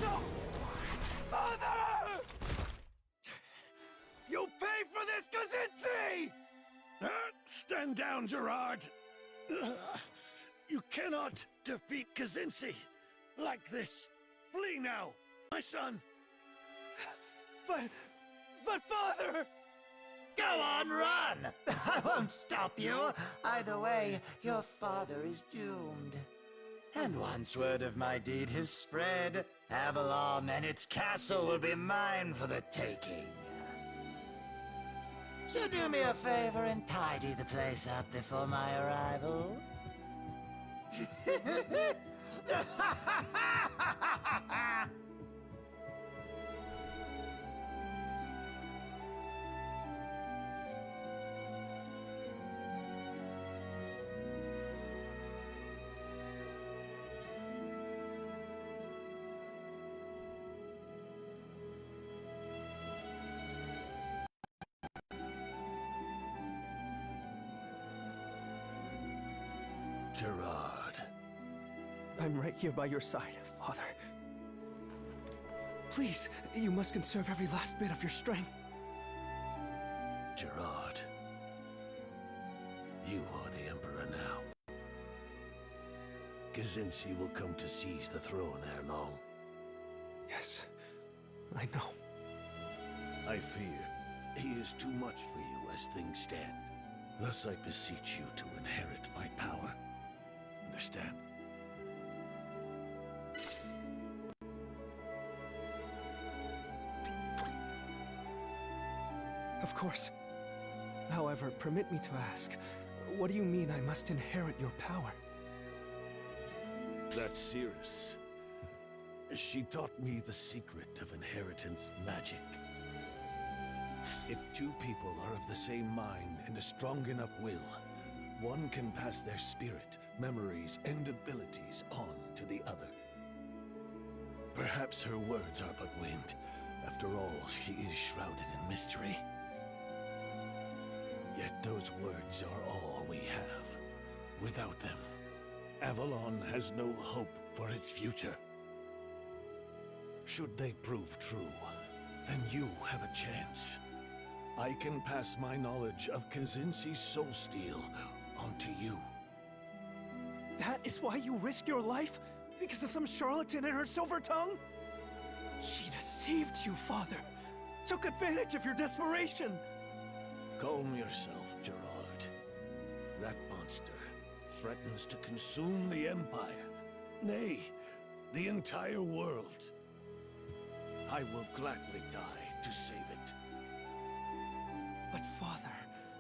No! Father! You'll pay for this, Kazinzi! Stand down, Gerard. You cannot defeat Kazinzi like this. Flee now, my son. But father! Go on, run! I won't stop you. Either way, your father is doomed. And once word of my deed has spread, Avalon and its castle will be mine for the taking. So do me a favor and tidy the place up before my arrival. Gerard. I'm right here by your side, Father. Please, you must conserve every last bit of your strength. Gerard. You are the Emperor now. Kazinzi will come to seize the throne ere long. Yes, I know. I fear he is too much for you as things stand. Thus I beseech you to inherit my power. Understand? Of course. However, permit me to ask, what do you mean I must inherit your power? That's Cirrus. She taught me the secret of inheritance magic. If two people are of the same mind and a strong enough will, one can pass their spirit, memories, and abilities on to the other. Perhaps her words are but wind. After After all, she is shrouded in mystery. Yet those words are all we have. Without them, Avalon has no hope for its future. Should they prove true, then you have a chance. I can pass my knowledge of Kazinsi's soul steel onto you. That is why you risk your life? Because of some charlatan and her silver tongue? She deceived you, Father. Took advantage of your desperation. Calm yourself, Gerard. That monster threatens to consume the Empire. Nay, the entire world. I will gladly die to save it. But Father,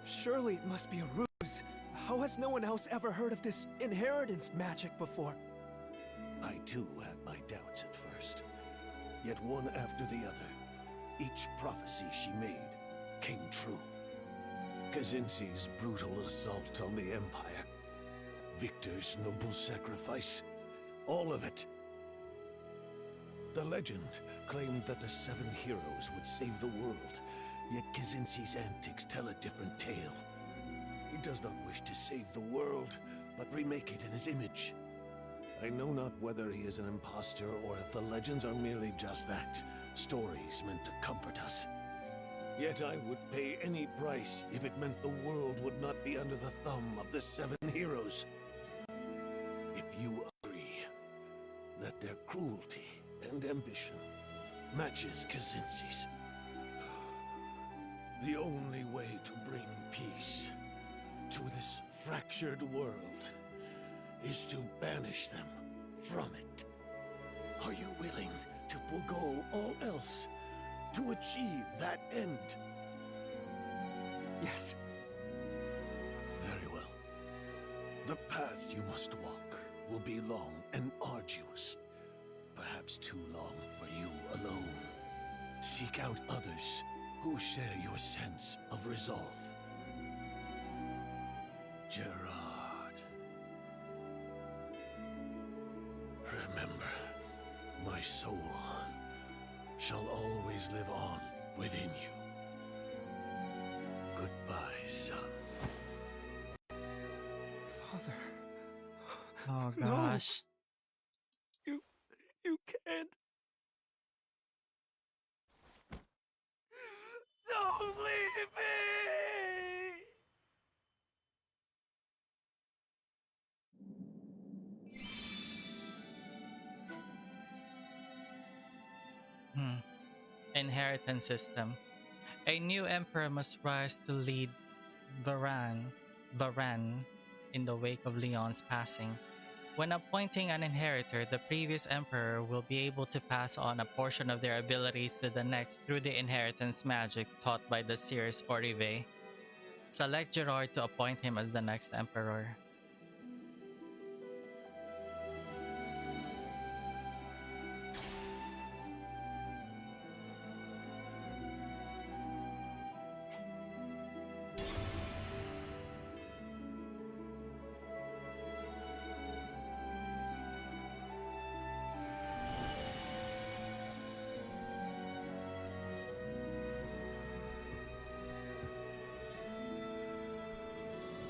surely it must be a ruse. How has no one else ever heard of this inheritance magic before? I too had my doubts at first. Yet one after the other, each prophecy she made came true. Kazinsi's brutal assault on the Empire, Victor's noble sacrifice, all of it. The legend claimed that the 7 heroes would save the world, yet Kazinsi's antics tell a different tale. He does not wish to save the world, but remake it in his image. I know not whether he is an impostor or if the legends are merely just that, stories meant to comfort us. Yet I would pay any price if it meant the world would not be under the thumb of the 7 heroes. If you agree that their cruelty and ambition matches Kazinsi's, the only way to bring peace to this fractured world is to banish them from it. Are you willing to forego all else to achieve that end? Yes. Very well. The path you must walk will be long and arduous. Perhaps too long for you alone. Seek out others who share your sense of resolve. Gerard. Remember, my soul shall always live on within you. Goodbye, son. Father. Oh gosh. No. You can't. Don't leave me! Inheritance system. A new emperor must rise to lead Varan in the wake of Leon's passing. When appointing an inheritor, the previous emperor will be able to pass on a portion of their abilities to the next through the inheritance magic taught by the seers Oribe. Select Gerard to appoint him as the next emperor.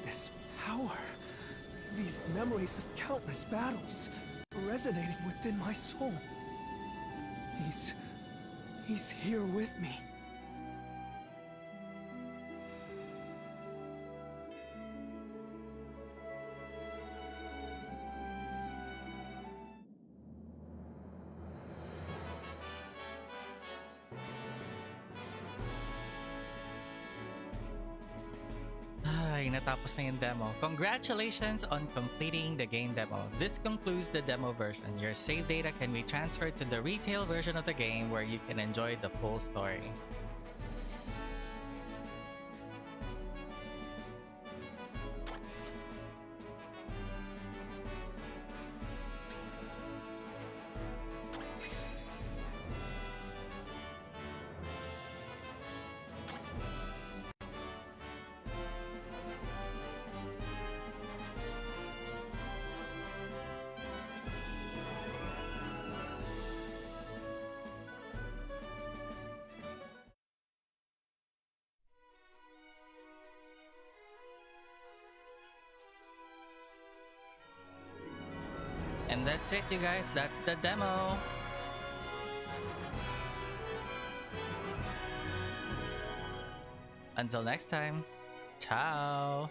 This power, these memories of countless battles, resonating within my soul. He's here with me. Ay, natapos na yung demo. Congratulations on completing the game demo. This concludes the demo version. Your save data can be transferred to the retail version of the game where you can enjoy the full story. And that's it, you guys. That's the demo. Until next time, ciao!